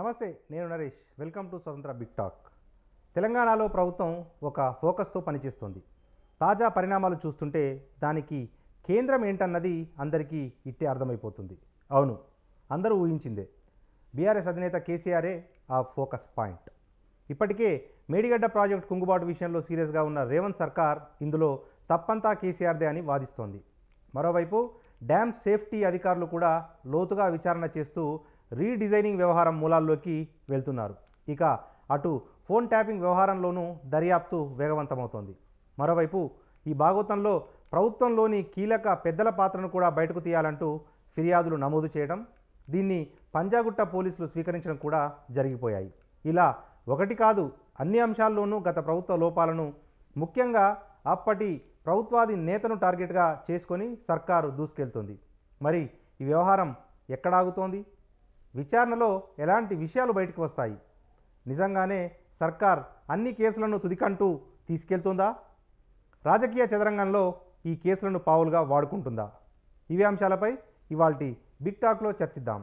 నమస్తే, నేను Naresh. Welcome to స్వతంత్ర బిగ్ టాక్. తెలంగాణలో ప్రభుత్వం ఒక ఫోకస్తో పనిచేస్తుంది. తాజా పరిణామాలు చూస్తుంటే దానికి కేంద్రం ఏంటన్నది అందరికీ ఇట్టే అర్థమైపోతుంది. అవును, అందరూ ఊహించిందే. బీఆర్ఎస్ అధినేత కేసీఆరే ఆ ఫోకస్ పాయింట్. ఇప్పటికే మేడిగడ్డ ప్రాజెక్టు కుంగుబాటు విషయంలో సీరియస్గా ఉన్న రేవంత్ సర్కార్ ఇందులో తప్పంతా కేసీఆర్దే అని వాదిస్తోంది. మరోవైపు డ్యామ్ సేఫ్టీ అధికారులు కూడా లోతుగా విచారణ చేస్తూ రీడిజైనింగ్ వ్యవహారం మూలాల్లోకి వెళ్తున్నారు. ఇక అటు ఫోన్ ట్యాపింగ్ వ్యవహారంలోనూ దర్యాప్తు వేగవంతమవుతోంది. మరోవైపు ఈ భాగోతంలో ప్రభుత్వంలోని కీలక పెద్దల పాత్రను కూడా బయటకు తీయాలంటూ ఫిర్యాదులు నమోదు చేయడం, దీన్ని పంజాగుట్ట పోలీసులు స్వీకరించడం కూడా జరిగిపోయాయి. ఇలా ఒకటి కాదు, అన్ని అంశాల్లోనూ గత ప్రభుత్వ లోపాలను, ముఖ్యంగా అప్పటి ప్రభుత్వాది నేతను టార్గెట్గా చేసుకొని సర్కారు దూసుకెళ్తుంది. మరి ఈ వ్యవహారం ఎక్కడాగుతోంది? విచారణలో ఎలాంటి విషయాలు బయటకు వస్తాయి? నిజంగానే సర్కార్ అన్ని కేసులను తుదికంటూ తీసుకెళ్తుందా? రాజకీయ చదరంగంలో ఈ కేసులను పావులుగా వాడుకుంటుందా? ఇవే అంశాలపై ఇవాల్టి బిగ్ టాక్లో చర్చిద్దాం.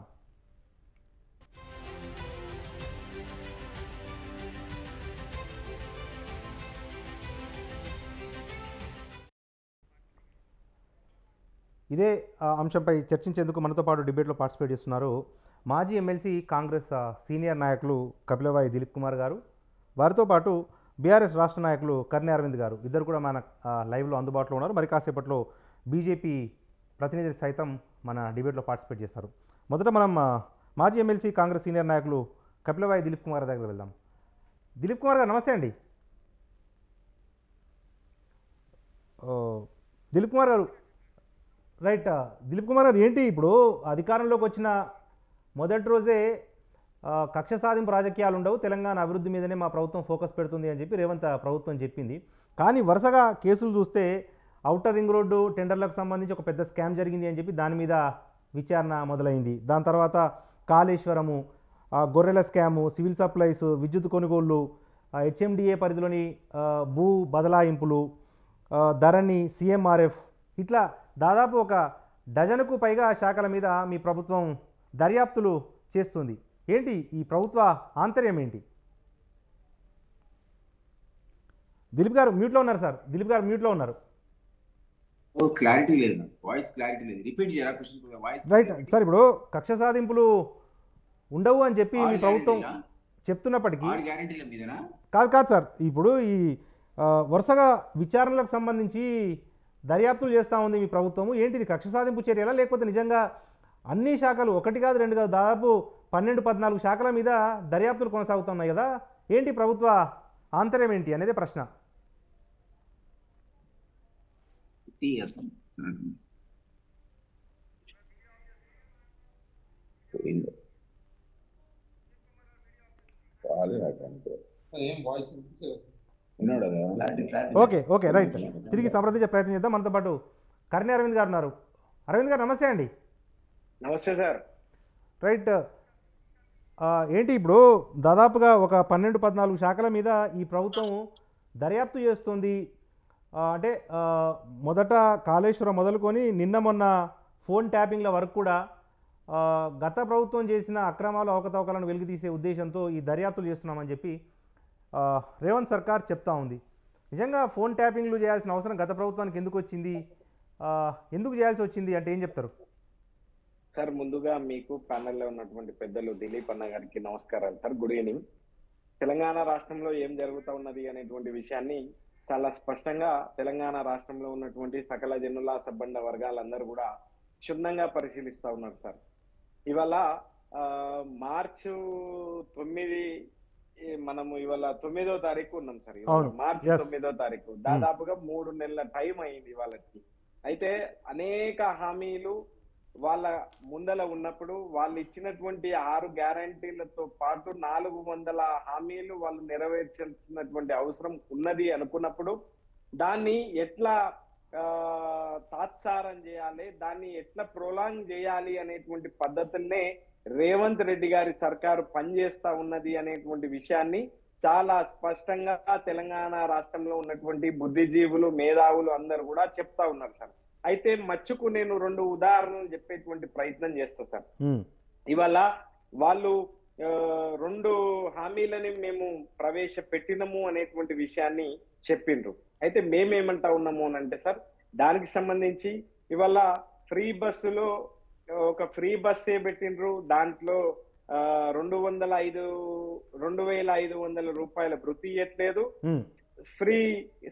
ఇదే అంశంపై చర్చించేందుకు మనతో పాటు డిబేట్లో పార్టిసిపేట్ చేస్తున్నారు మాజీ ఎమ్మెల్సీ కాంగ్రెస్ సీనియర్ నాయకులు కపిలవాయి దిలీప్ కుమార్ గారు, వారితో పాటు బీఆర్ఎస్ రాష్ట్ర నాయకులు కర్నె అరవింద్ గారు. ఇద్దరు కూడా మన లైవ్లో అందుబాటులో ఉన్నారు. మరి కాసేపట్లో బీజేపీ ప్రతినిధులు సైతం మన డిబేట్లో పార్టిసిపేట్ చేస్తారు. మొదట మనం మాజీ ఎమ్మెల్సీ కాంగ్రెస్ సీనియర్ నాయకులు కపిలవాయి దిలీప్ కుమార్ దగ్గర వెళ్దాం. దిలీప్ కుమార్ గారు నమస్తే అండి. దిలీప్ కుమార్ గారు, రైట్. దిలీప్ కుమార్ గారు, ఏంటి ఇప్పుడు అధికారంలోకి వచ్చిన మొదటి రోజే కక్ష సాధింపు రాజకీయాలు ఉండవు, తెలంగాణ అభివృద్ధి మీదనే మా ప్రభుత్వం ఫోకస్ పెడుతుంది అని చెప్పి రేవంత్ ప్రభుత్వం చెప్పింది. కానీ వరుసగా కేసులు చూస్తే ఔటర్ రింగ్ రోడ్డు టెండర్లకు సంబంధించి ఒక పెద్ద స్కామ్ జరిగింది అని చెప్పి దాని మీద విచారణ మొదలైంది. దాని తర్వాత కాళేశ్వరము, గొర్రెల స్కాము, సివిల్ సప్లైస్, విద్యుత్ కొనుగోళ్లు, హెచ్ఎండిఏ పరిధిలోని భూ బదలాయింపులు, ధరణి, సిఎంఆర్ఎఫ్, ఇట్లా దాదాపు ఒక డజనుకు పైగా శాఖల మీద మీ ప్రభుత్వం దర్యాప్తులు చేస్తుంది. ఏంటి ఈ ప్రభుత్వ ఆంతర్యం ఏంటి? దిలీప్ గారు మ్యూట్లో ఉన్నారు సార్. దిలీప్ గారు మ్యూట్లో ఉన్నారు. క్లారిటీ లేదు, వాయిస్ క్లారిటీ లేదు. రిపీట్ చేయరా క్వశ్చన్? Voice right sir. ఇప్పుడు కక్ష సాధింపులు ఉండవు అని చెప్పి మీ ప్రభుత్వం చెప్తున్నప్పటికీ కాదు కాదు సార్, ఇప్పుడు ఈ వరుసగా విచారణలకు సంబంధించి దర్యాప్తులు చేస్తూ ఉంది మీ ప్రభుత్వము. ఏంటిది కక్ష సాధింపు చర్యలా, లేకపోతే నిజంగా అన్ని శాఖలు, ఒకటి కాదు రెండు కాదు, దాదాపు 12-14 శాఖల మీద దర్యాప్తులు కొనసాగుతున్నాయి కదా, ఏంటి ప్రభుత్వ ఆంతర్యం ఏంటి అనేది ప్రశ్న. ఓకే ఓకే రైట్ సార్, తిరిగి సంప్రదించే ప్రయత్నం చేద్దాం. మనతో పాటు కర్నె అరవింద్ గారు ఉన్నారు. అరవింద్ గారు నమస్తే అండి. నమస్తే సార్. రైట్. ఏంటి ఇప్పుడు దాదాపుగా ఒక 12-14 శాఖల మీద ఈ ప్రభుత్వం దర్యాప్తు చేస్తుంది. అంటే మొదట కాళేశ్వరం మొదలుకొని నిన్న మొన్న ఫోన్ ట్యాపింగ్ల వరకు కూడా గత ప్రభుత్వం చేసిన అక్రమాలు, అవకతవకలను వెలికితీసే ఉద్దేశంతో ఈ దర్యాప్తులు చేస్తున్నామని చెప్పి రేవంత్ సర్కార్ చెప్తా ఉంది. నిజంగా ఫోన్ ట్యాపింగ్లు చేయాల్సిన అవసరం గత ప్రభుత్వానికి ఎందుకు వచ్చింది, ఎందుకు చేయాల్సి వచ్చింది అంటే ఏం చెప్తారు? సార్, ముందుగా మీకు ప్యానెల్లో ఉన్నటువంటి పెద్దలు దిలీప్ అన్న గారికి నమస్కారాలు సార్. Good evening. తెలంగాణ రాష్ట్రంలో ఏం జరుగుతూ ఉన్నది అనేటువంటి విషయాన్ని చాలా స్పష్టంగా తెలంగాణ రాష్ట్రంలో ఉన్నటువంటి సకల జనుల సబ్బండ వర్గాలందరూ కూడా క్షుణ్ణంగా పరిశీలిస్తూ ఉన్నారు సార్. ఇవాళ మార్చి 9, మనము ఇవాళ 9వ తారీఖు ఉన్నాం సార్. మార్చి 9వ తారీఖు, దాదాపుగా 3 నెలల టైం అయింది వాళ్ళకి. అయితే అనేక హామీలు వాళ్ళ ముందల ఉన్నప్పుడు వాళ్ళు ఇచ్చినటువంటి 6 గ్యారంటీలతో పాటు 400 హామీలు వాళ్ళు నెరవేర్చాల్సినటువంటి అవసరం ఉన్నది అనుకున్నప్పుడు దాన్ని ఎట్లా తాత్సారం చేయాలి, దాన్ని ఎట్లా ప్రొలాంగ్ చేయాలి అనేటువంటి పద్ధతుల్నే రేవంత్ రెడ్డి గారి సర్కారు పనిచేస్తా ఉన్నది అనేటువంటి విషయాన్ని చాలా స్పష్టంగా తెలంగాణ రాష్ట్రంలో ఉన్నటువంటి బుద్ధిజీవులు, మేధావులు అందరూ కూడా చెప్తా ఉన్నారు సార్. అయితే మచ్చుకు నేను 2 ఉదాహరణలు చెప్పేటువంటి ప్రయత్నం చేస్తా సార్. ఇవాళ వాళ్ళు ఆ, 2 హామీలని మేము ప్రవేశపెట్టినము అనేటువంటి విషయాన్ని చెప్పిండ్రు. అయితే మేమేమంటా ఉన్నాము అని అంటే సార్, దానికి సంబంధించి ఇవాళ ఫ్రీ బస్సులో ఒక ఫ్రీ బస్సే పెట్టిండ్రు. దాంట్లో 2,500 రూపాయల భృతి ఇవ్వట్లేదు. ఉమ్, ఫ్రీ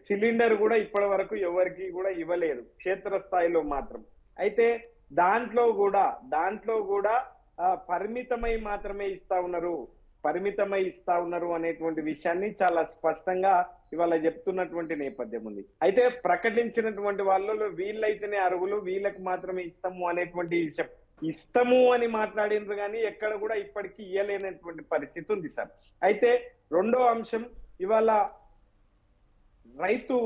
సిలిండర్ కూడా ఇప్పటి వరకు ఎవరికి కూడా ఇవ్వలేదు, క్షేత్రస్థాయిలో మాత్రం. అయితే దాంట్లో కూడా పరిమితమై మాత్రమే పరిమితమై ఇస్తా ఉన్నారు అనేటువంటి విషయాన్ని చాలా స్పష్టంగా ఇవాళ చెప్తున్నటువంటి నేపథ్యం ఉంది. అయితే ప్రకటించినటువంటి వాళ్ళలో వీళ్ళైతేనే అర్హులు, వీళ్ళకి మాత్రమే ఇస్తాము అనేటువంటి విషయం, ఇస్తాము అని మాట్లాడినారు కానీ ఎక్కడ కూడా ఇప్పటికీ ఇయ్యలేనటువంటి పరిస్థితి ఉంది సార్. అయితే రెండో అంశం ఇవాళ రైతు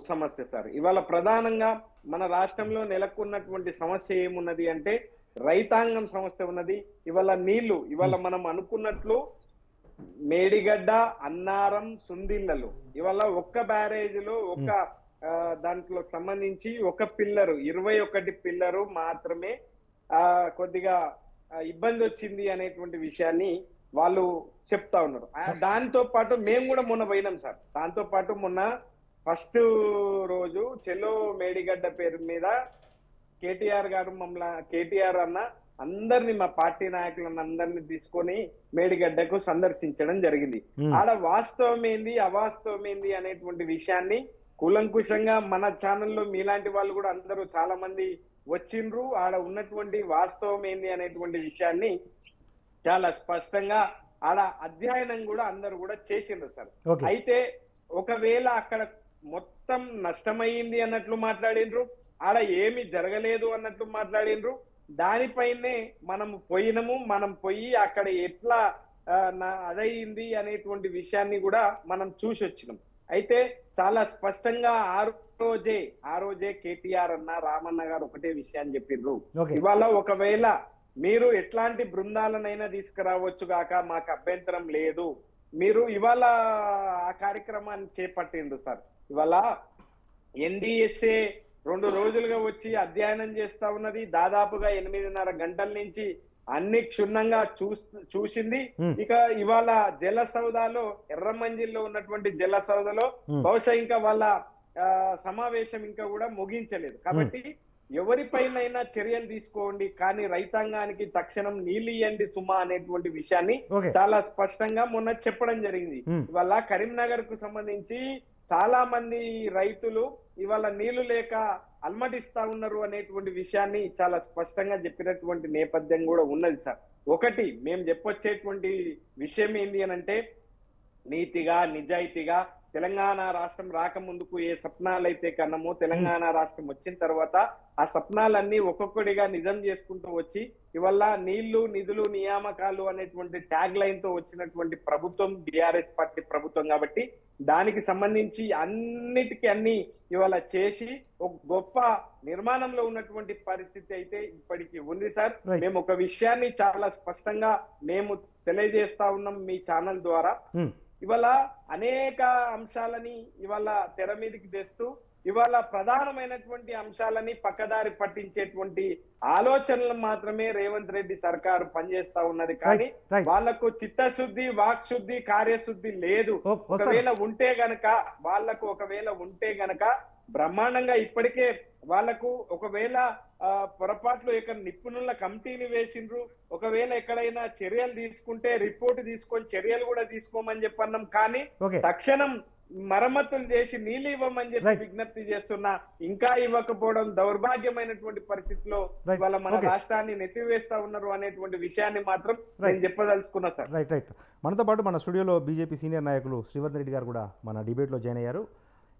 సమస్య సార్. ఇవాళ ప్రధానంగా మన రాష్ట్రంలో నెలకొన్నటువంటి సమస్య ఏమున్నది అంటే రైతాంగం సమస్య ఉన్నది. ఇవాళ నీళ్లు, ఇవాళ మనం అనుకున్నట్లు మేడిగడ్డ, అన్నారం, సుందిళ్ళలు ఇవాళ ఒక్క బ్యారేజ్ లో దాంట్లో సంబంధించి ఒక పిల్లరు 21 పిల్లరు మాత్రమే కొద్దిగా ఇబ్బంది వచ్చింది అనేటువంటి విషయాన్ని వాళ్ళు చెప్తా ఉన్నారు. దాంతో పాటు మేము కూడా మొన్న పోయినాం సార్. దాంతో పాటు మొన్న ఫస్ట్ రోజు చెలో మేడిగడ్డ పేరు మీద కేటీఆర్ గారు కేటీఆర్ అన్న అందరిని, మా పార్టీ నాయకులను అందరినీ తీసుకొని మేడిగడ్డకు సందర్శించడం జరిగింది. ఆడ వాస్తవం ఏంది అవాస్తవం ఏంది అనేటువంటి విషయాన్ని కూలంకుషంగా మన ఛానల్లో మీలాంటి వాళ్ళు కూడా అందరూ చాలా మంది వచ్చిండ్రు. ఆడ ఉన్నటువంటి వాస్తవం ఏంది అనేటువంటి విషయాన్ని చాలా స్పష్టంగా ఆడ అధ్యయనం కూడా అందరూ కూడా చేసిండ్రు సార్. అయితే ఒకవేళ అక్కడ మొత్తం నష్టమైంది అన్నట్లు మాట్లాడిండ్రు, ఆడ ఏమి జరగలేదు అన్నట్లు మాట్లాడిండ్రు. దానిపైనే మనం పోయి అక్కడ ఎట్లా అదయింది అనేటువంటి విషయాన్ని కూడా మనం చూసి వచ్చినాం. అయితే చాలా స్పష్టంగా ఆ రోజే కేటీఆర్ అన్న, రామన్న గారు ఒకటే విషయాన్ని చెప్పిండ్రు. ఇవాళ ఒకవేళ మీరు ఎట్లాంటి బృందాలనైనా తీసుకురావచ్చు గాక, మాకు అభ్యంతరం లేదు. మీరు ఇవాళ ఆ కార్యక్రమాన్ని చేపట్టిండ్రు సార్. ఇవాళ ఎన్డీఎస్ఏ 2 రోజులుగా వచ్చి అధ్యయనం చేస్తా ఉన్నది. దాదాపుగా 8.5 గంటల నుంచి అన్ని క్షుణ్ణంగా చూసింది. ఇక ఇవాళ జల సౌదాలో, ఎర్రమంజిల్లో ఉన్నటువంటి జల సౌదలో బహుశా ఇంకా వాళ్ళ సమావేశం ఇంకా కూడా ముగించలేదు. కాబట్టి ఎవరిపైనైనా చర్యలు తీసుకోండి, కానీ రైతాంగానికి తక్షణం నీళ్లు ఇయ్యండి సుమా అనేటువంటి విషయాన్ని చాలా స్పష్టంగా మొన్న చెప్పడం జరిగింది. ఇవాళ కరీంనగర్ కు సంబంధించి చాలా మంది రైతులు ఇవాళ నీళ్లు లేక అల్మటిస్తా ఉన్నారు అనేటువంటి విషయాన్ని చాలా స్పష్టంగా చెప్పినటువంటి నేపథ్యం కూడా ఉన్నది సార్. ఒకటి మేము చెప్పొచ్చేటువంటి విషయం ఏంటి అని అంటే, నీతిగా నిజాయితీగా తెలంగాణ రాష్ట్రం రాకముందుకు ఏ సప్నాలైతే కన్నామో, తెలంగాణ రాష్ట్రం వచ్చిన తర్వాత ఆ సప్నాలన్నీ ఒక్కొక్కడిగా నిజం చేసుకుంటూ వచ్చి ఇవల్ల నీళ్లు, నిధులు, నియామకాలు అనేటువంటి ట్యాగ్ లైన్ తో వచ్చినటువంటి ప్రభుత్వం బీఆర్ఎస్ పార్టీ ప్రభుత్వం. కాబట్టి దానికి సంబంధించి అన్నిటికీ అన్ని ఇవాళ చేసి ఒక గొప్ప నిర్మాణంలో ఉన్నటువంటి పరిస్థితి అయితే ఇప్పటికీ ఉంది సార్. మేము ఒక విషయాన్ని చాలా స్పష్టంగా మేము తెలియజేస్తా ఉన్నాం మీ ఛానల్ ద్వారా. ఇవాళ అనేక అంశాలని ఇవాళ తెర మీదకి తెస్తూ ఇవాళ ప్రధానమైనటువంటి అంశాలని పక్కదారి పట్టించేటువంటి ఆలోచనలు మాత్రమే రేవంత్ రెడ్డి సర్కారు పనిచేస్తా ఉన్నది. కానీ వాళ్లకు చిత్తశుద్ధి, వాక్శుద్ధి, కార్యశుద్ధి లేదు. ఒకవేళ ఉంటే గనక బ్రహ్మాండంగా ఇప్పటికే వాళ్లకు ఒకవేళ పొరపాట్లు ఇక్కడ నిపుణుల కమిటీని వేసిండ్రు, ఒకవేళ ఎక్కడైనా చర్యలు తీసుకుంటే రిపోర్ట్ తీసుకొని చర్యలు కూడా తీసుకోమని చెప్పన్నాం. కానీ తక్షణం మరమ్మతులు చేసి నీళ్ళు ఇవ్వమని చెప్పి విజ్ఞప్తి చేస్తున్నా, ఇంకా ఇవ్వకపోవడం దౌర్భాగ్యమైనటువంటి పరిస్థితిలో వాళ్ళ మన రాష్ట్రాన్ని నెట్టివేస్తా ఉన్నారు అనేటువంటి విషయాన్ని మాత్రం నేను చెప్పదలుచుకున్నా సార్. రైట్. మనతో పాటు మన స్టూడియోలో బీజేపీ సీనియర్ నాయకులు శ్రీవర్ధన్ రెడ్డి గారు కూడా మన డిబేట్లో జాయిన్ అయ్యారు.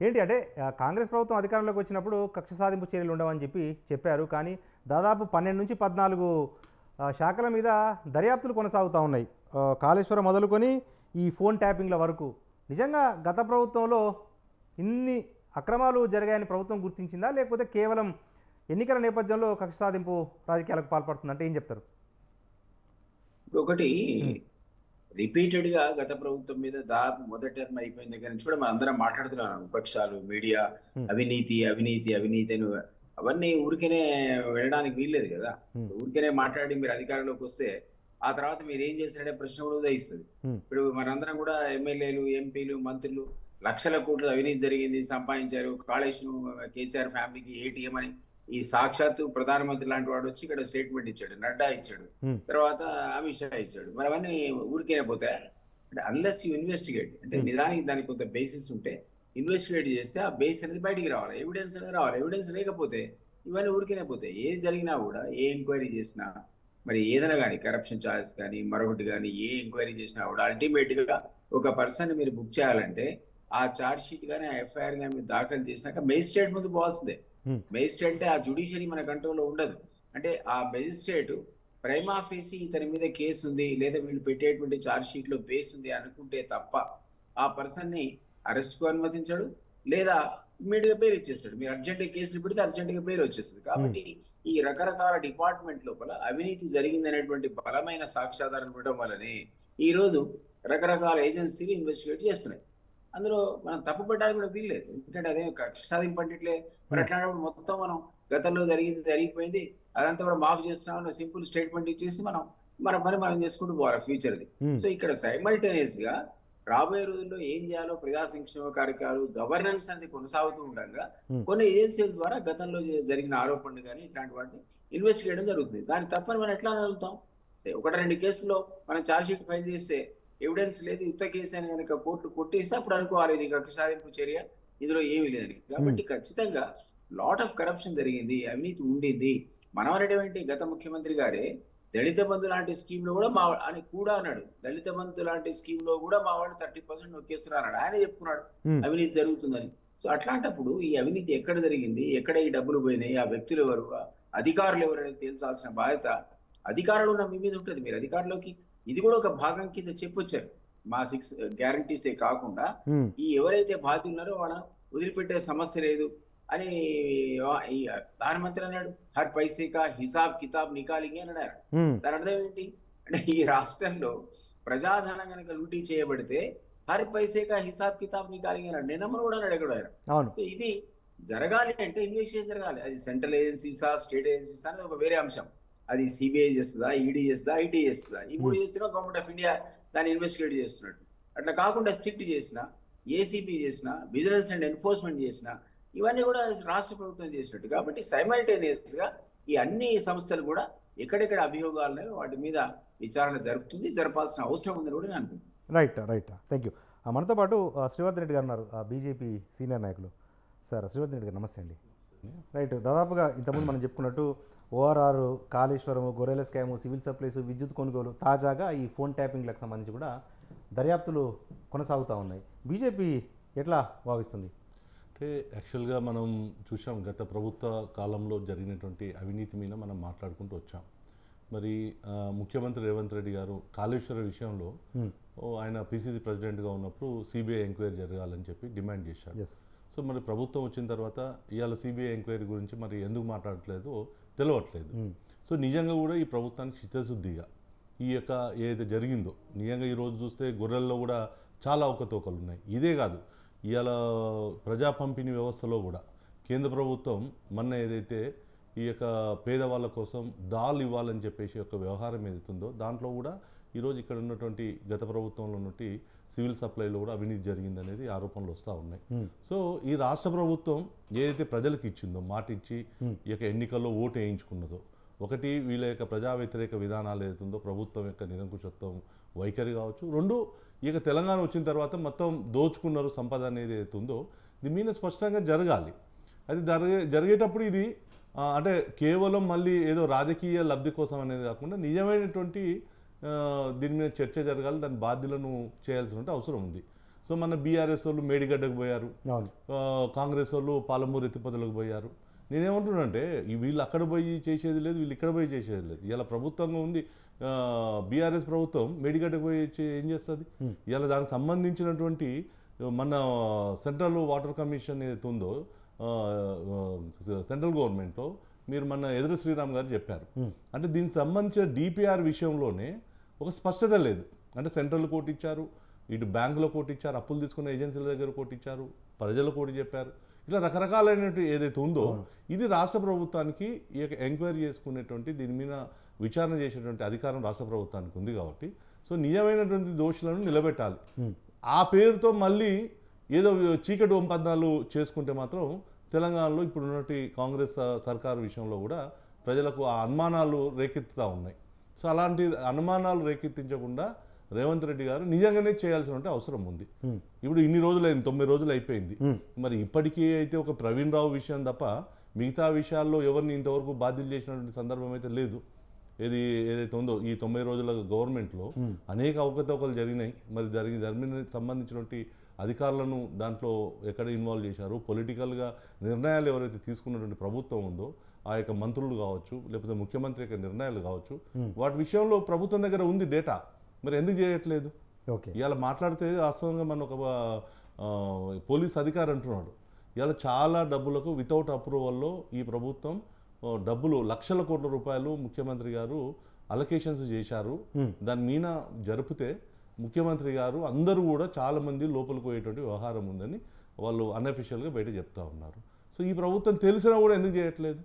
ఏంటి అంటే కాంగ్రెస్ ప్రభుత్వం అధికారంలోకి వచ్చినప్పుడు కక్ష సాధింపు చర్యలు ఉండవని చెప్పారు. కానీ దాదాపు 12 నుంచి 14 శాఖల మీద దర్యాప్తులు కొనసాగుతూ ఉన్నాయి. కాళేశ్వరం మొదలుకొని ఈ ఫోన్ ట్యాపింగ్ల వరకు. నిజంగా గత ప్రభుత్వంలో ఇన్ని అక్రమాలు జరిగాయని ప్రభుత్వం గుర్తించిందా, లేకపోతే కేవలం ఎన్నికల నేపథ్యంలో కక్ష సాధింపు రాజకీయాలకు పాల్పడుతుందంటే ఏం చెప్తారు? ఒకటి రిపీటెడ్ గా గత ప్రభుత్వం మీద దాదాపు మొదటి టర్మ్ అయిపోయిన దగ్గర నుంచి కూడా మనం అందరం మాట్లాడుతున్నాం. విపక్షాలు, మీడియా, అవినీతి అని అవన్నీ ఊరికేనే వెళ్ళడానికి వీల్లేదు కదా. ఊరికేనే మాట్లాడి మీరు అధికారంలోకి వస్తే ఆ తర్వాత మీరు ఏం చేశారంటే ప్రశ్న కూడా ఉదయిస్తుంది. ఇప్పుడు మనందరం కూడా ఎమ్మెల్యేలు, ఎంపీలు, మంత్రులు లక్షల కోట్ల అవినీతి జరిగింది, సంపాదించారు, కాళేశ్వరం కేసీఆర్ ఫ్యామిలీకి ఏటీఎం అని ఈ సాక్షాత్తు ప్రధానమంత్రి లాంటి వాడు వచ్చి ఇక్కడ స్టేట్మెంట్ ఇచ్చాడు, నడ్డా ఇచ్చాడు, తర్వాత అమిత్ షా ఇచ్చాడు. మరి అవన్నీ ఊరికేనే పోతాయి అంటే అన్లెస్ యూ ఇన్వెస్టిగేట్, అంటే నిజానికి దానికి కొంత బేసిస్ ఉంటే ఇన్వెస్టిగేట్ చేస్తే ఆ బేస్ అనేది బయటికి రావాలి, ఎవిడెన్స్ అనేది రావాలి. ఎవిడెన్స్ లేకపోతే ఇవన్నీ ఊరికేనే పోతాయి. ఏది జరిగినా కూడా, ఏ ఎంక్వైరీ చేసినా, మరి ఏదైనా కానీ కరప్షన్ చార్జెస్ కానీ మరొకటి కానీ ఏ ఎంక్వైరీ చేసినా కూడా అల్టిమేట్ గా ఒక పర్సన్ మీరు బుక్ చేయాలంటే ఆ చార్జ్ షీట్ కానీ ఆ ఎఫ్ఐఆర్ కానీ మీరు దాఖలు చేసినాక మెజిస్ట్రేట్ ముందు పోవాల్సిందే. మెజిస్ట్రేట్ అంటే ఆ జ్యుడిషియరీ మన కంట్రోల్లో ఉండదు. అంటే ఆ మెజిస్ట్రేట్ ప్రైమా ఫేసి ఇతని మీద కేసు ఉంది లేదా వీళ్ళు పెట్టేటువంటి చార్జ్ షీట్ లో బేస్ ఉంది అనుకుంటే తప్ప ఆ పర్సన్ ని అరెస్ట్ కు అనుమతించాడు, లేదా ఇమ్మీడియట్ గా పేరు ఇచ్చేస్తాడు. మీరు అర్జెంట్ కేసులు పెడితే అర్జెంట్ గా పేరు వచ్చేస్తుంది. కాబట్టి ఈ రకరకాల డిపార్ట్మెంట్ లోపల అవినీతి జరిగింది అనేటువంటి బలమైన సాక్ష్యాధారాలు ఉండడం వల్లనే ఈ రోజు రకరకాల ఏజెన్సీలు ఇన్వెస్టిగేట్ చేస్తున్నాయి. అందులో మనం తప్పు పెట్టడానికి కూడా వీల్లేదు, ఎందుకంటే అదే కక్ష సాధింపట్లే. మరి అట్లాంటప్పుడు మొత్తం మనం గతంలో జరిగిపోయింది అదంతా కూడా మాఫ్ చేస్తున్నామన్న సింపుల్ స్టేట్మెంట్ ఇచ్చేసి మన పని మనం చేసుకుంటూ పోవాలి ఫ్యూచర్ది. సో ఇక్కడ సైమల్టేనియస్ గా రాబోయే రోజుల్లో ఏం చేయాలో ప్రజా సంక్షేమ కార్యక్రమాలు, గవర్నెన్స్ అనేది కొనసాగుతూ ఉండగా కొన్ని ఏజెన్సీల ద్వారా గతంలో జరిగిన ఆరోపణలు కానీ ఇట్లాంటి వాటిని ఇన్వెస్టిగేట్ చేయడం జరుగుతుంది. దాన్ని తప్పని మనం ఎట్లా వెళ్తాం? ఒకటి రెండు కేసుల్లో మనం ఛార్జ్ షీట్ ఫైల్ చేస్తే ఎవిడెన్స్ లేదు, యుద్ధ కేసు అని కనుక కోర్టు కొట్టేస్తే అప్పుడు అనుకోవాలి ఇది కక్ష సాధింపు చర్య, ఇందులో ఏమీ లేదని. కాబట్టి ఖచ్చితంగా లాట్ ఆఫ్ కరప్షన్ జరిగింది, అవినీతి ఉండింది. మనవరేటువంటి గత ముఖ్యమంత్రి గారే దళిత బంధు లాంటి స్కీమ్ లో కూడా అని కూడా అన్నాడు, దళిత బంధు లాంటి స్కీమ్ లో కూడా మా వాళ్ళు 30% నొక్కేస్తున్నారు అన్నాడు. ఆయన చెప్పుకున్నాడు అవినీతి జరుగుతుందని. సో అట్లాంటప్పుడు ఈ అవినీతి ఎక్కడ జరిగింది, ఎక్కడ ఈ డబ్బులు పోయినాయి, ఆ వ్యక్తులు ఎవరు, అధికారులు ఎవరు అనేది తేల్చాల్సిన బాధ్యత అధికారులు ఉన్న మీ మీద ఉంటుంది. మీరు అధికారులకి ఇది కూడా ఒక భాగం కింద చెప్పొచ్చారు. మా 6 గ్యారంటీసే కాకుండా ఈ ఎవరైతే బాధ్యులు ఉన్నారో వాళ్ళని వదిలిపెట్టే సమస్య లేదు అని ప్రధానమంత్రి అన్నాడు. హర్ పైసే కా హిసాబ్ కితాబ్ నికాలింగి అని అన్నారు. దాని అర్థం ఏంటి అంటే ఈ రాష్ట్రంలో ప్రజాధనం కనుక లూటీ చేయబడితే హర్ పైసే కా హిసాబ్ కితాబ్ నికాలింగి అన్నాడు. నిన్నమ్మను కూడా అన్నాడు ఎక్కడ. సో ఇది జరగాలి అంటే ఇన్వెస్టిగేషన్ జరగాలి. అది సెంట్రల్ ఏజెన్సీసా స్టేట్ ఏజెన్సీసా అనేది ఒక వేరే అంశం. అది సిబిఐ చేస్తుందా, ఈడీ చేస్తుందా, ఐటీ చేస్తుందా, ఈ మూడు చేసినా గవర్నమెంట్ ఆఫ్ ఇండియా దాన్ని ఇన్వెస్టిగేట్ చేస్తున్నట్టు. అట్లా కాకుండా సిట్ చేసిన, ఏసీబీ చేసిన, విజిలెన్స్ అండ్ ఎన్ఫోర్స్మెంట్ చేసిన, ఇవన్నీ కూడా రాష్ట్ర ప్రభుత్వం చేసినట్టు. కాబట్టి సైమల్టేనియస్ గా ఈ అన్ని సంస్థలు కూడా ఎక్కడెక్కడ అభియోగాలు వాటి మీద విచారణ జరుపుతుంది, జరపాల్సిన అవసరం ఉందని కూడా నేను అనుకుంటున్నాను. Right thank you. మనతో పాటు శ్రీవర్ధన్ రెడ్డి గారు ఉన్నారు, బీజేపీ సీనియర్ నాయకులు. సార్ శ్రీవర్ధన్ రెడ్డి గారు నమస్తే అండి. రైట్, దాదాపుగా ఇంతకుముందు మనం చెప్పుకున్నట్టు ఓఆర్ఆర్, కాళేశ్వరం, గొర్రెల స్కాము, సివిల్ సప్లైస్, విద్యుత్ కొనుగోలు, తాజాగా ఈ ఫోన్ ట్యాపింగ్లకు సంబంధించి కూడా దర్యాప్తులు కొనసాగుతూ ఉన్నాయి. బీజేపీ ఎట్లా భావిస్తుంది? అంటే యాక్చువల్గా మనం చూసాం గత ప్రభుత్వ కాలంలో జరిగినటువంటి అవినీతి మీద మనం మాట్లాడుకుంటూ వచ్చాం. మరి ముఖ్యమంత్రి రేవంత్ రెడ్డి గారు కాళేశ్వర విషయంలో ఆయన పిసిసి ప్రెసిడెంట్గా ఉన్నప్పుడు సిబిఐ ఎంక్వైరీ జరగాలని చెప్పి డిమాండ్ చేశారు. సో మరి ప్రభుత్వం వచ్చిన తర్వాత ఇవాళ సిబిఐ ఎంక్వైరీ గురించి మరి ఎందుకు మాట్లాడట్లేదో తెలియట్లేదు. సో నిజంగా కూడా ఈ ప్రభుత్వానికి చిత్తశుద్ధిగా ఈ యొక్క ఏదైతే జరిగిందో నిజంగా ఈరోజు చూస్తే గొర్రెల్లో కూడా చాలా అవకతవకలు ఉన్నాయి. ఇదే కాదు, ఇవాళ ప్రజా పంపిణీ వ్యవస్థలో కూడా కేంద్ర ప్రభుత్వం మొన్న ఏదైతే ఈ యొక్క పేదవాళ్ళ కోసం దాల్ ఇవ్వాలని చెప్పేసి యొక్క వ్యవహారం ఏదైతుందో దాంట్లో కూడా ఈరోజు ఇక్కడ ఉన్నటువంటి గత ప్రభుత్వంలో ఉన్నటువంటి సివిల్ సప్లైలో కూడా అవినీతి జరిగిందనేది ఆరోపణలు వస్తూ ఉన్నాయి. సో ఈ రాష్ట్ర ప్రభుత్వం ఏదైతే ప్రజలకు ఇచ్చిందో, మాట ఇచ్చి ఈ యొక్క ఎన్నికల్లో ఓటు వేయించుకున్నదో, ఒకటి వీళ్ళ యొక్క ప్రజా వ్యతిరేక విధానాలు ఏదైతుందో ప్రభుత్వం యొక్క నిరంకుశత్వం వైఖరి కావచ్చు, రెండు ఇక తెలంగాణ వచ్చిన తర్వాత మొత్తం దోచుకున్నారు సంపద అనేది ఏదైతుందో దీని మీద స్పష్టంగా జరగాలి. అది జరిగేటప్పుడు ఇది అంటే కేవలం మళ్ళీ ఏదో రాజకీయ లబ్ధి కోసం అనేది కాకుండా నిజమైనటువంటి దీని మీద చర్చ జరగాలి, దాని బాధ్యులను చేయాల్సిన అవసరం ఉంది. సో మన బీఆర్ఎస్ వాళ్ళు మేడిగడ్డకు పోయారు, కాంగ్రెస్ వాళ్ళు పాలమూరు ఎత్తిపోతలకు పోయారు. నేనేమంటున్నానంటే వీళ్ళు అక్కడ పోయి చేసేది లేదు, వీళ్ళు ఇక్కడ పోయి చేసేది లేదు. ఇలా ప్రభుత్వంగా ఉంది, బీఆర్ఎస్ ప్రభుత్వం మేడిగడ్డకు పోయి ఏం చేస్తుంది? ఇలా దానికి సంబంధించినటువంటి మన సెంట్రల్ వాటర్ కమిషన్ ఏదైతే ఉందో సెంట్రల్ గవర్నమెంట్లో మీరు మన ఎదురు శ్రీరామ్ గారు చెప్పారు. అంటే దీనికి సంబంధించిన డిపిఆర్ విషయంలోనే ఒక స్పష్టత లేదు. అంటే సెంట్రల్ కోర్టు ఇచ్చారు, ఇటు బ్యాంకులో కోర్టు ఇచ్చారు, అప్పులు తీసుకున్న ఏజెన్సీల దగ్గర కోర్టు ఇచ్చారు, ప్రజల కోర్టు చెప్పారు. ఇట్లా రకరకాలైనటువంటి ఏదైతే ఉందో ఇది రాష్ట్ర ప్రభుత్వానికి ఈ యొక్క ఎంక్వైరీ చేసుకునేటువంటి దీని మీద విచారణ చేసేటువంటి అధికారం రాష్ట్ర ప్రభుత్వానికి ఉంది కాబట్టి సో నిజమైనటువంటి దోషులను నిలబెట్టాలి. ఆ పేరుతో మళ్ళీ ఏదో చీకటి ఒప్పందాలు చేసుకుంటే మాత్రం తెలంగాణలో ఇప్పుడున్నటువంటి కాంగ్రెస్ సర్కారు విషయంలో కూడా ప్రజలకు ఆ అనుమానాలు రేకెత్తుతూ ఉన్నాయి. సో అలాంటి అనుమానాలు రేకెత్తించకుండా రేవంత్ రెడ్డి గారు నిజంగానే చేయాల్సిన అవసరం ఉంది. ఇప్పుడు ఇన్ని రోజులైంది, 9 రోజులు అయిపోయింది. మరి ఇప్పటికీ అయితే ఒక ప్రవీణ్ రావు విషయం తప్ప మిగతా విషయాల్లో ఎవరిని ఇంతవరకు బాధ్యులు చేసినటువంటి సందర్భం అయితే లేదు. ఏదైతే ఉందో ఈ 90 రోజుల గవర్నమెంట్లో అనేక అవకతవకలు జరిగినాయి. మరి జరిగిన సంబంధించినటువంటి అధికారులను దాంట్లో ఎక్కడ ఇన్వాల్వ్ చేశారు, పొలిటికల్గా నిర్ణయాలు ఎవరైతే తీసుకున్నటువంటి ప్రభుత్వం ఉందో ఆ యొక్క మంత్రులు కావచ్చు, లేకపోతే ముఖ్యమంత్రి యొక్క నిర్ణయాలు కావచ్చు, వాటి విషయంలో ప్రభుత్వం దగ్గర ఉంది డేటా. మరి ఎందుకు చేయట్లేదు? ఇవాళ మాట్లాడితే వాస్తవంగా మన ఒక పోలీస్ అధికారి అంటున్నాడు, ఇవాళ చాలా డబ్బులకు వితౌట్ అప్రూవల్లో ఈ ప్రభుత్వం డబ్బులు లక్షల కోట్ల రూపాయలు ముఖ్యమంత్రి గారు అలొకేషన్స్ చేశారు. దాని మీద జరిపితే ముఖ్యమంత్రి గారు అందరూ కూడా చాలామంది లోపలికి పోయేటువంటి వ్యవహారం ఉందని వాళ్ళు అన్అఫీషియల్గా బయట చెప్తా ఉన్నారు. సో ఈ ప్రభుత్వం తెలిసినా కూడా ఎందుకు చేయట్లేదు?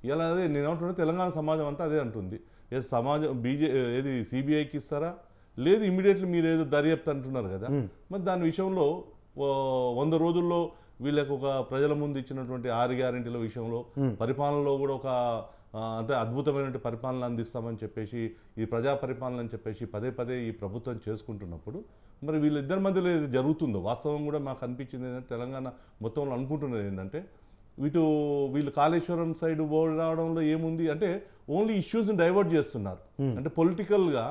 ఇలా అదే నేను ఏమంటున్నా, తెలంగాణ సమాజం అంతా అదే అంటుంది. సమాజం ఏది సిబిఐకి ఇస్తారా, లేదు ఇమీడియట్లీ మీరు ఏదో దర్యాప్తు అంటున్నారు కదా, మరి దాని విషయంలో 100 రోజుల్లో వీళ్ళకి ఒక ప్రజల ముందు ఇచ్చినటువంటి 6 గ్యారెంటీల విషయంలో పరిపాలనలో కూడా ఒక అంటే అద్భుతమైన పరిపాలన అందిస్తామని చెప్పేసి ఈ ప్రజా పరిపాలన అని చెప్పేసి పదే ఈ ప్రభుత్వం చేసుకుంటున్నప్పుడు మరి వీళ్ళిద్దరి మధ్యలో ఏది జరుగుతుందో వాస్తవం కూడా మాకు అనిపించింది ఏంటంటే, తెలంగాణ మొత్తంలో అనుకుంటున్నది ఏంటంటే వీళ్ళు కాళేశ్వరం సైడ్ బోర్డు రావడంలో ఏముంది అంటే ఓన్లీ ఇష్యూస్ని డైవర్ట్ చేస్తున్నారు. అంటే పొలిటికల్గా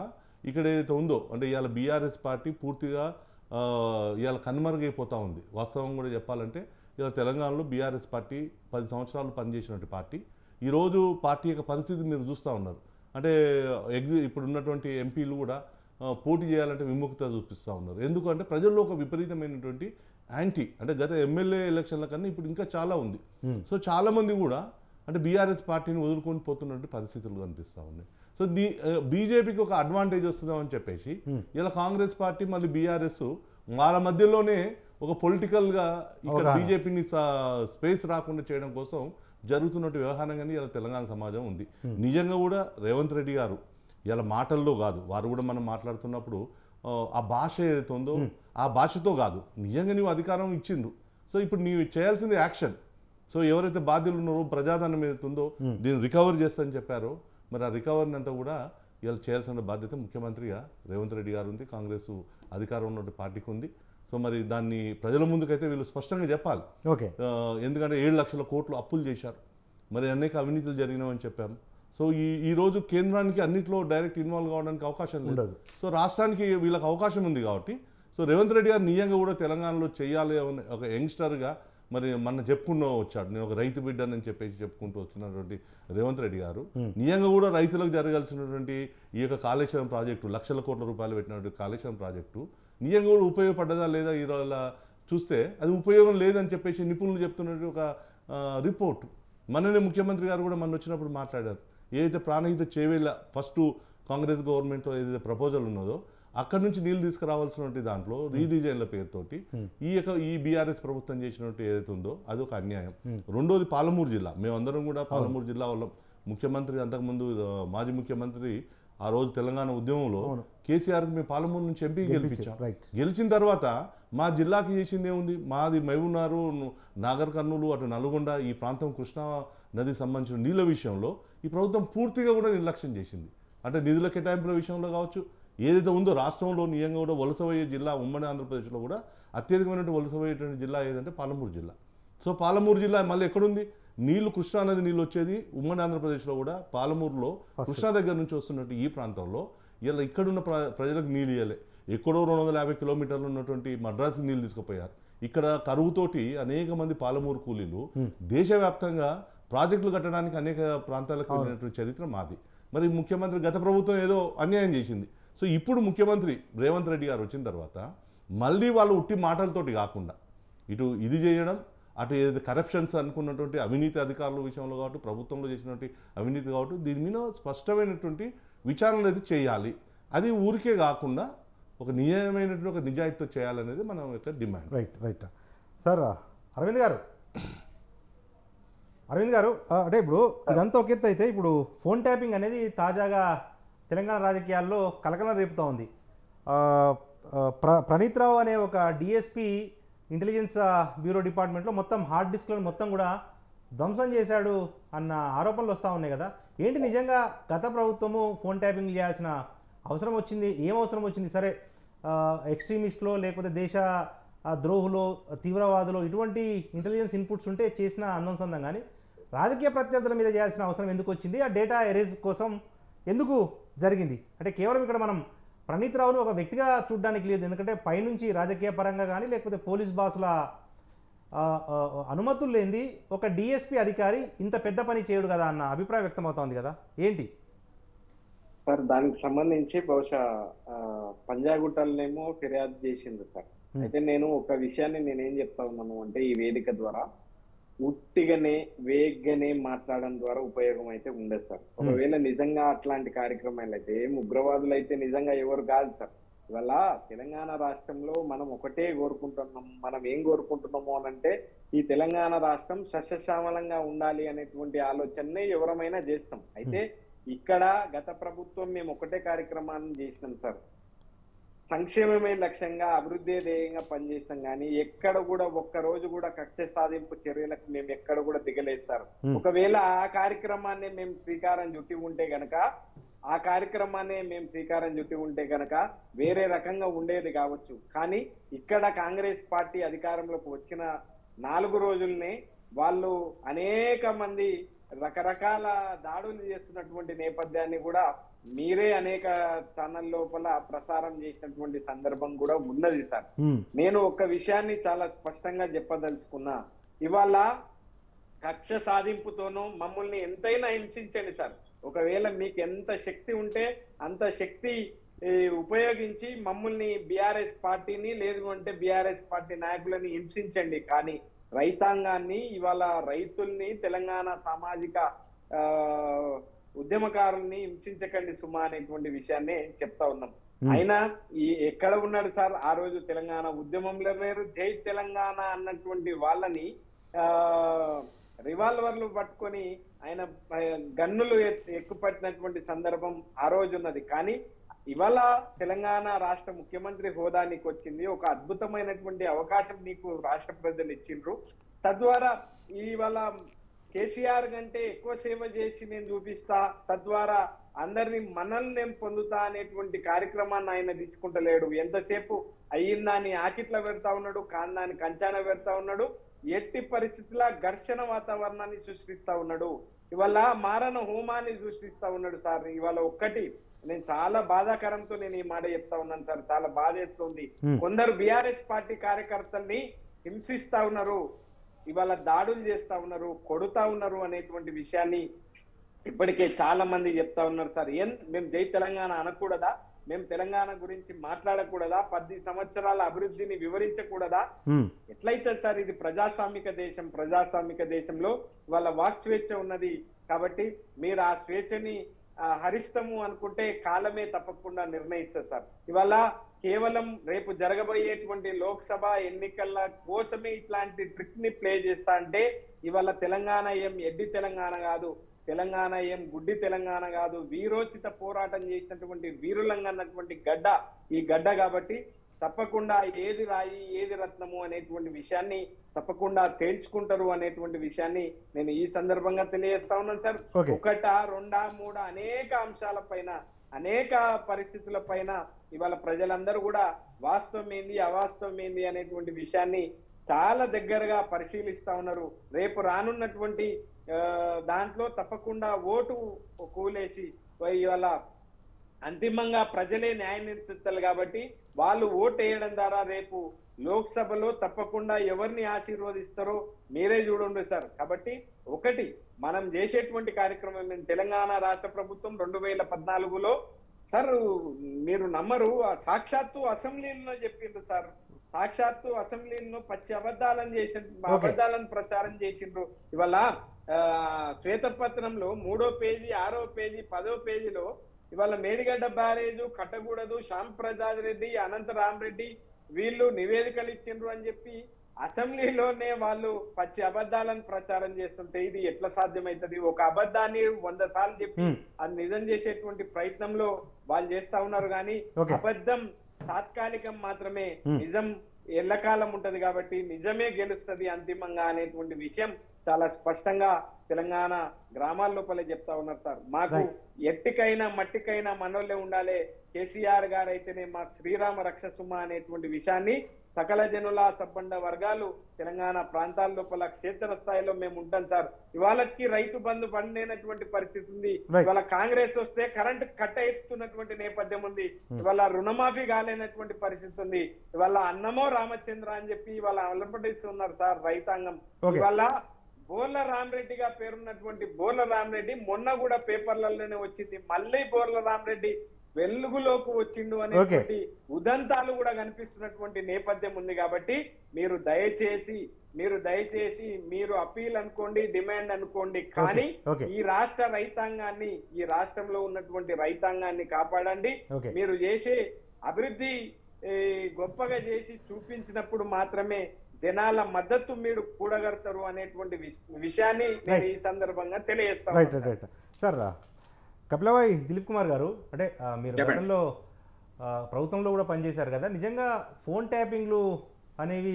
ఇక్కడ ఏదైతే ఉందో అంటే ఇవాళ బీఆర్ఎస్ పార్టీ పూర్తిగా ఇవాళ కనుమరుగైపోతూ ఉంది. వాస్తవం కూడా చెప్పాలంటే ఇవాళ తెలంగాణలో బీఆర్ఎస్ పార్టీ 10 సంవత్సరాలు పనిచేసినటువంటి పార్టీ ఈరోజు పార్టీ యొక్క పరిస్థితి మీరు చూస్తూ ఉన్నారు. అంటే ఇప్పుడు ఉన్నటువంటి ఎంపీలు కూడా పోటీ చేయాలంటే విముఖత చూపిస్తూ ఉన్నారు. ఎందుకంటే ప్రజల్లో ఒక విపరీతమైనటువంటి యాంటీ అంటే గత ఎమ్మెల్యే ఎలక్షన్ల కన్నా ఇప్పుడు ఇంకా చాలా ఉంది. సో చాలామంది కూడా అంటే బీఆర్ఎస్ పార్టీని వదులుకొని పోతున్నటువంటి పరిస్థితులు కనిపిస్తూ ఉన్నాయి. సో బీజేపీకి ఒక అడ్వాంటేజ్ వస్తుందని చెప్పేసి ఇలా కాంగ్రెస్ పార్టీ మళ్ళీ బీఆర్ఎస్ వాళ్ళ మధ్యలోనే ఒక పొలిటికల్గా ఇక్కడ బీజేపీని స్పేస్ రాకుండా చేయడం కోసం జరుగుతున్నట్టు వ్యవహారంగానే ఇలా తెలంగాణ సమాజం ఉంది. నిజంగా కూడా రేవంత్ రెడ్డి గారు ఇలా మాటల్లో కాదు, వారు కూడా మనం మాట్లాడుతున్నప్పుడు ఆ భాష ఏదైతే ఉందో ఆ భాషతో కాదు, నిజంగా నీవు అధికారం ఇచ్చిండ్రు. సో ఇప్పుడు నీవు చేయాల్సింది యాక్షన్. సో ఎవరైతే బాధ్యులు ఉన్నారో ప్రజాధనం ఏదైతే ఉందో దీన్ని రికవర్ చేస్తారని చెప్పారో మరి ఆ రికవరీని అంతా కూడా ఇలా చేయాల్సిన బాధ్యత ముఖ్యమంత్రిగా రేవంత్ రెడ్డి గారు ఉంది, కాంగ్రెస్ అధికారం ఉన్నటువంటి పార్టీకి ఉంది. సో మరి దాన్ని ప్రజల ముందుకైతే వీళ్ళు స్పష్టంగా చెప్పాలి. ఎందుకంటే 7 లక్షల కోట్లు అప్పులు చేశారు, మరి అనేక అవినీతులు జరిగినామని చెప్పాము. సో ఈరోజు కేంద్రానికి అన్నింటిలో డైరెక్ట్ ఇన్వాల్వ్ కావడానికి అవకాశం లేదు. సో రాష్ట్రానికి వీళ్ళకి అవకాశం ఉంది కాబట్టి సో రేవంత్ రెడ్డి గారు నిజంగా కూడా తెలంగాణలో చేయాలి అని ఒక యంగ్స్టర్గా మరి మన చెప్పుకుంటూ వచ్చాడు. నేను ఒక రైతు బిడ్డనని చెప్పేసి చెప్పుకుంటూ వచ్చినటువంటి రేవంత్ రెడ్డి గారు నిజంగా కూడా రైతులకు జరగాల్సినటువంటి ఈ యొక్క కాళేశ్వరం ప్రాజెక్టు లక్షల కోట్ల రూపాయలు పెట్టినటువంటి కాళేశ్వరం ప్రాజెక్టు నిజంగా కూడా ఉపయోగపడ్డదా లేదా ఈరోజు చూస్తే అది ఉపయోగం లేదని చెప్పేసి నిపుణులు చెప్తున్నటువంటి ఒక రిపోర్ట్. మననే ముఖ్యమంత్రి గారు కూడా మన వచ్చినప్పుడు మాట్లాడారు. ఏదైతే ప్రాణహిత చేవేళ్ళ ఫస్ట్ కాంగ్రెస్ గవర్నమెంట్లో ఏదైతే ప్రపోజల్ ఉన్నదో అక్కడి నుంచి నీళ్ళు తీసుకురావాల్సినటువంటి దాంట్లో రీడిజైన్ల పేరుతోటి ఈ బీఆర్ఎస్ ప్రభుత్వం చేసినట్టు ఏదైతే ఉందో అది ఒక అన్యాయం. రెండోది పాలమూరు జిల్లా, మేమందరం కూడా పాలమూరు జిల్లా వాళ్ళ ముఖ్యమంత్రి అంతకుముందు మాజీ ముఖ్యమంత్రి ఆ రోజు తెలంగాణ ఉద్యమంలో కేసీఆర్కి మేము పాలమూరు నుంచి ఎంపీ గెలిపించాం. గెలిచిన తర్వాత మా జిల్లాకి చేసింది ఏముంది, మాది మహబూబ్నగర్, నాగర్ కర్నూలు, అటు నల్గొండ ఈ ప్రాంతం కృష్ణా నదికి సంబంధించిన నీళ్ళ విషయంలో ఈ ప్రభుత్వం పూర్తిగా కూడా నిర్లక్ష్యం చేసింది. అంటే నిధుల కేటాయింపుల విషయంలో కావచ్చు, ఏదైతే ఉందో రాష్ట్రంలో నిజంగా కూడా వలసపోయే జిల్లా ఉమ్మడి ఆంధ్రప్రదేశ్లో కూడా అత్యధికమైనటువంటి వలసపోయేటువంటి జిల్లా ఏదంటే పాలమూరు జిల్లా. సో పాలమూరు జిల్లా మళ్ళీ ఎక్కడుంది, నీళ్లు కృష్ణా నది నీళ్ళు వచ్చేది ఉమ్మడి ఆంధ్రప్రదేశ్లో కూడా పాలమూరులో కృష్ణా దగ్గర నుంచి వస్తున్నట్టు ఈ ప్రాంతంలో ఇలా ఇక్కడున్న ప్రజలకు నీళ్ళు ఇవ్వలే. ఎక్కడో 250 కిలోమీటర్లు ఉన్నటువంటి మద్రాసుకి నీళ్ళు తీసుకుపోయారు. ఇక్కడ కరువుతోటి అనేక మంది పాలమూరు కూలీలు దేశవ్యాప్తంగా ప్రాజెక్టులు కట్టడానికి అనేక ప్రాంతాలకు వెళ్ళినటువంటి చరిత్ర మాది. మరి ముఖ్యమంత్రి గత ప్రభుత్వం ఏదో అన్యాయం చేసింది. సో ఇప్పుడు ముఖ్యమంత్రి రేవంత్ రెడ్డి గారు వచ్చిన తర్వాత మళ్ళీ వాళ్ళు ఉట్టి మాటలతోటి కాకుండా ఇటు ఇది చేయడం, అటు ఏదైతే కరప్షన్స్ అనుకున్నటువంటి అవినీతి అధికారుల విషయంలో కాబట్టి ప్రభుత్వంలో చేసినటువంటి అవినీతి కాబట్టి దీని మీద స్పష్టమైనటువంటి విచారణలు అయితే చేయాలి. అది ఊరికే కాకుండా ఒక నిజమైనటువంటి ఒక నిజాయితీతో చేయాలనేది మన యొక్క డిమాండ్. Right sir. అరవింద్ గారు అరవింద్ గారు అంటే ఇప్పుడు ఇదంతా ఒక ఎత్తు అయితే ఇప్పుడు ఫోన్ ట్యాపింగ్ అనేది తాజాగా తెలంగాణ రాజకీయాల్లో కలకలం రేపుతూ ఉంది. ప్రణీత్ రావు అనే ఒక డిఎస్పీ ఇంటెలిజెన్స్ బ్యూరో డిపార్ట్మెంట్లో మొత్తం హార్డ్ డిస్క్లను మొత్తం కూడా ధ్వంసం చేశాడు అన్న ఆరోపణలు వస్తూ ఉన్నాయి కదా. ఏంటి నిజంగా గత ప్రభుత్వము ఫోన్ ట్యాపింగ్ చేయాల్సిన అవసరం వచ్చింది? ఏం అవసరం వచ్చింది? సరే ఎక్స్ట్రీమిస్ట్లో లేకపోతే దేశ ద్రోహులో తీవ్రవాదులు ఇటువంటి ఇంటెలిజెన్స్ ఇన్పుట్స్ ఉంటే చేసిన అనుసంధానం, కానీ రాజకీయ ప్రత్యర్థుల మీద చేయాల్సిన అవసరం ఎందుకు వచ్చింది? ఆ డేటా ఎరేజ్ కోసం ఎందుకు జరిగింది? అంటే కేవలం ఇక్కడ మనం ప్రణీత్ రావును ఒక వ్యక్తిగా చూడడానికి లేదు, ఎందుకంటే పైనుంచి రాజకీయ పరంగా కానీ లేకపోతే పోలీస్ బాసుల అనుమతులు లేనిది ఒక డిఎస్పీ అధికారి ఇంత పెద్ద పని చేయడు కదా అన్న అభిప్రాయం వ్యక్తమవుతోంది కదా, ఏంటి సార్? దానికి సంబంధించి బహుశా పంజాగుట్టలనేమో ఫిర్యాదు చేసింది సార్. అయితే నేను ఒక విషయాన్ని నేనేం చెప్తా ఉన్నాను అంటే, ఈ వేదిక ద్వారా ఉట్టిగానే వేగ్గానే మాట్లాడడం ద్వారా ఉపయోగం అయితే ఉండదు సార్. ఒకవేళ నిజంగా అట్లాంటి కార్యక్రమాలు అయితే ఉగ్రవాదులు అయితే నిజంగా ఎవరు కాదు సార్. ఇవాళ తెలంగాణ రాష్ట్రంలో మనం ఒకటే కోరుకుంటున్నాం. మనం ఏం కోరుకుంటున్నాము అనంటే, ఈ తెలంగాణ రాష్ట్రం సస్యశ్యామలంగా ఉండాలి అనేటువంటి ఆలోచననే ఎవరమైనా చేస్తాం. అయితే ఇక్కడ గత ప్రభుత్వం మేము ఒకటే కార్యక్రమాన్ని చేసినాం సార్. సంక్షేమమే లక్ష్యంగా అభివృద్ధి ధ్యేయంగా పనిచేసినాం, కానీ ఎక్కడ కూడా ఒక్క రోజు కూడా కక్ష సాధింపు చర్యలకు మేము ఎక్కడ కూడా దిగలేదు సార్. ఒకవేళ ఆ కార్యక్రమాన్ని మేము శ్రీకారం చుట్టి ఉంటే గనక వేరే రకంగా ఉండేది కావచ్చు. కానీ ఇక్కడ కాంగ్రెస్ పార్టీ అధికారంలోకి వచ్చిన 4 రోజుల్నే వాళ్ళు అనేక మంది రకరకాల దాడులు చేస్తున్నటువంటి నేపథ్యాన్ని కూడా మీరే అనేక ఛానల్ లోపల ప్రసారం చేసినటువంటి సందర్భం కూడా ఉన్నది సార్. నేను ఒక విషయాన్ని చాలా స్పష్టంగా చెప్పదలుచుకున్నా. ఇవాళ కక్ష సాధింపుతోనూ మమ్మల్ని ఎంతైనా హింసించండి సార్. ఒకవేళ మీకు ఎంత శక్తి ఉంటే అంత శక్తి ఉపయోగించి మమ్మల్ని బీఆర్ఎస్ పార్టీని లేదు అంటే బీఆర్ఎస్ పార్టీ నాయకులని హింసించండి, కానీ రైతాంగాన్ని ఇవాళ రైతుల్ని తెలంగాణ సామాజిక ఉద్యమకారుల్ని హింసించకండి సుమా అనేటువంటి విషయాన్ని చెప్తా ఉన్నాం. అయినా ఎక్కడ ఉన్నాడు సార్? ఆ రోజు తెలంగాణ ఉద్యమంలో లేరు. జై తెలంగాణ అన్నటువంటి వాళ్ళని రివాల్వర్లు పట్టుకొని ఆయన గన్నులు ఎక్కుపట్టినటువంటి సందర్భం ఆ రోజు ఉన్నది. కానీ ఇవాళ తెలంగాణ రాష్ట్ర ముఖ్యమంత్రి హోదా నీకు వచ్చింది, ఒక అద్భుతమైనటువంటి అవకాశం నీకు రాష్ట్ర ప్రజలు ఇచ్చిండ్రు. తద్వారా ఇవాళ కేసీఆర్ కంటే ఎక్కువ సేవ చేసి నేను చూపిస్తా, తద్వారా అందరినీ మనల్ని నేను పొందుతా అనేటువంటి కార్యక్రమాన్ని ఆయన తీసుకుంటలేడు. ఎంతసేపు అయ్యిందాన్ని ఆకిట్ల పెడతా ఉన్నాడు, కాందాన్ని కంచాన పెడతా ఉన్నాడు, ఎట్టి పరిస్థితుల ఘర్షణ వాతావరణాన్ని సృష్టిస్తా ఉన్నాడు. ఇవాళ మారణ హోమాన్ని సృష్టిస్తా ఉన్నాడు సార్. ఇవాళ ఒక్కటి నేను చాలా బాధాకరంతో నేను ఈ మాట చెప్తా ఉన్నాను సార్. చాలా బాధేస్తుంది. కొందరు బీఆర్ఎస్ పార్టీ కార్యకర్తల్ని హింసిస్తా ఉన్నారు, ఇవాళ దాడులు చేస్తా ఉన్నారు, కొడుతా ఉన్నారు అనేటువంటి విషయాన్ని ఇప్పటికే చాలా మంది చెప్తా ఉన్నారు సార్. మేము జై తెలంగాణ అనకూడదా? మేము తెలంగాణ గురించి మాట్లాడకూడదా? 10 సంవత్సరాల అభివృద్ధిని వివరించకూడదా? ఎట్లయితే సార్? ఇది ప్రజాస్వామిక దేశం. ప్రజాస్వామిక దేశంలో వాళ్ళ వాక్ స్వేచ్ఛ ఉన్నది. కాబట్టి మీరు ఆ స్వేచ్ఛని హరిస్తాము అనుకుంటే కాలమే తప్పకుండా నిర్ణయిస్తారు సార్. ఇవాళ కేవలం రేపు జరగబోయేటువంటి లోక్సభ ఎన్నికల కోసమే ఇట్లాంటి ట్రిక్ ని ప్లే చేస్తా అంటే, ఇవాళ తెలంగాణ ఏం ఎడ్డి తెలంగాణ కాదు, తెలంగాణ ఏం గుడ్డి తెలంగాణ కాదు, వీరోచిత పోరాటం చేసినటువంటి వీరులంగా అన్నటువంటి గడ్డ ఈ గడ్డ. కాబట్టి తప్పకుండా ఏది రాయి ఏది రత్నము అనేటువంటి విషయాన్ని తప్పకుండా తేల్చుకుంటారు అనేటువంటి విషయాన్ని నేను ఈ సందర్భంగా తెలియజేస్తా ఉన్నాను సార్. 1, 2, 3 అనేక అంశాలపైన అనేక పరిస్థితుల పైన ఇవాళ ప్రజలందరూ కూడా వాస్తవం ఏంది అవాస్తవం ఏంది అనేటువంటి విషయాన్ని చాలా దగ్గరగా పరిశీలిస్తా ఉన్నారు. రేపు రానున్నటువంటి దాంట్లో తప్పకుండా ఓటు కూలేసి ఇవాళ అంతిమంగా ప్రజలే న్యాయ నిర్ణేతలు కాబట్టి వాళ్ళు ఓటు వేయడం ద్వారా రేపు లోక్సభలో తప్పకుండా ఎవరిని ఆశీర్వదిస్తారో మీరే చూడండి సార్. కాబట్టి ఒకటి మనం చేసేటువంటి కార్యక్రమం, తెలంగాణ రాష్ట్ర ప్రభుత్వం 2014లో సార్ మీరు నమ్మరు, సాక్షాత్తు అసెంబ్లీలో చెప్పిండ్రు సార్. సాక్షాత్తు అసెంబ్లీలో పచ్చి అబద్ధాలను అబద్ధాలను ప్రచారం చేసిండ్రు. ఇవాళ శ్వేతపత్రంలో 3వ పేజీ 6వ పేజీ 10వ పేజీలో ఇవాళ మేడిగడ్డ బ్యారేజ్ కట్టకూడదు, శ్యామ్ ప్రసాద్ రెడ్డి, అనంత రామరెడ్డి వీళ్ళు నివేదికలు ఇచ్చిండ్రు అని చెప్పి అసెంబ్లీలోనే వాళ్ళు పచ్చి అబద్ధాలను ప్రచారం చేస్తుంటే ఇది ఎట్లా సాధ్యమవుతుంది? ఒక అబద్ధాన్ని 100 సార్లు చెప్పి అది నిజం చేసేటువంటి ప్రయత్నంలో వాళ్ళు చేస్తా ఉన్నారు. కానీ అబద్ధం తాత్కాలికం మాత్రమే, నిజం ఎల్లకాలం ఉంటది. కాబట్టి నిజమే గెలుస్తుంది అంతిమంగా అనేటువంటి విషయం చాలా స్పష్టంగా తెలంగాణ గ్రామాల లోపలే చెప్తా ఉన్నారు సార్. మాకు ఎట్టికైనా మట్టికైనా మనోళ్ళే ఉండాలి, కేసీఆర్ గారు అయితేనే మా శ్రీరామ రక్షసుమ అనేటువంటి విషయాన్ని సకల జనుల సబ్బండ వర్గాలు తెలంగాణ ప్రాంతాల లోపల క్షేత్ర స్థాయిలో మేము ఉంటాం సార్. ఇవాళకి రైతు బంధు బండైనటువంటి పరిస్థితి ఉంది. ఇవాళ కాంగ్రెస్ వస్తే కరెంట్ కట్ అవుతున్నటువంటి నేపథ్యం ఉంది. ఇవాళ రుణమాఫీ కాలేనటువంటి పరిస్థితి ఉంది. ఇవాళ అన్నమో రామచంద్ర అని చెప్పి ఇవాళ అలపడిస్తున్నారు సార్ రైతాంగం. ఇవాళ బోర్ల రామరెడ్డిగా పేరున్నటువంటి బోర్ల రామరెడ్డి మొన్న కూడా పేపర్లలోనే వచ్చింది, మళ్ళీ బోర్ల రామరెడ్డి వెలుగులోకి వచ్చిండు అనేటువంటి ఉదంతాలు కూడా కనిపిస్తున్నటువంటి నేపథ్యం ఉంది. కాబట్టి మీరు దయచేసి మీరు అపీల్ అనుకోండి, డిమాండ్ అనుకోండి, కానీ ఈ రాష్ట్ర రైతాంగాన్ని, ఈ రాష్ట్రంలో ఉన్నటువంటి రైతాంగాన్ని కాపాడండి. మీరు చేసే అభివృద్ధి గొప్పగా చేసి చూపించినప్పుడు మాత్రమే జనాల మద్దతు మీరు కూడగడతారు అనేటువంటి విషయాన్ని నేను ఈ సందర్భంగా తెలియజేస్తాను. సార్ కపిలవాయి దిలీప్ కుమార్ గారు, అంటే మీరు గతంలో ప్రభుత్వంలో కూడా పనిచేశారు కదా, నిజంగా ఫోన్ ట్యాపింగ్లు అనేవి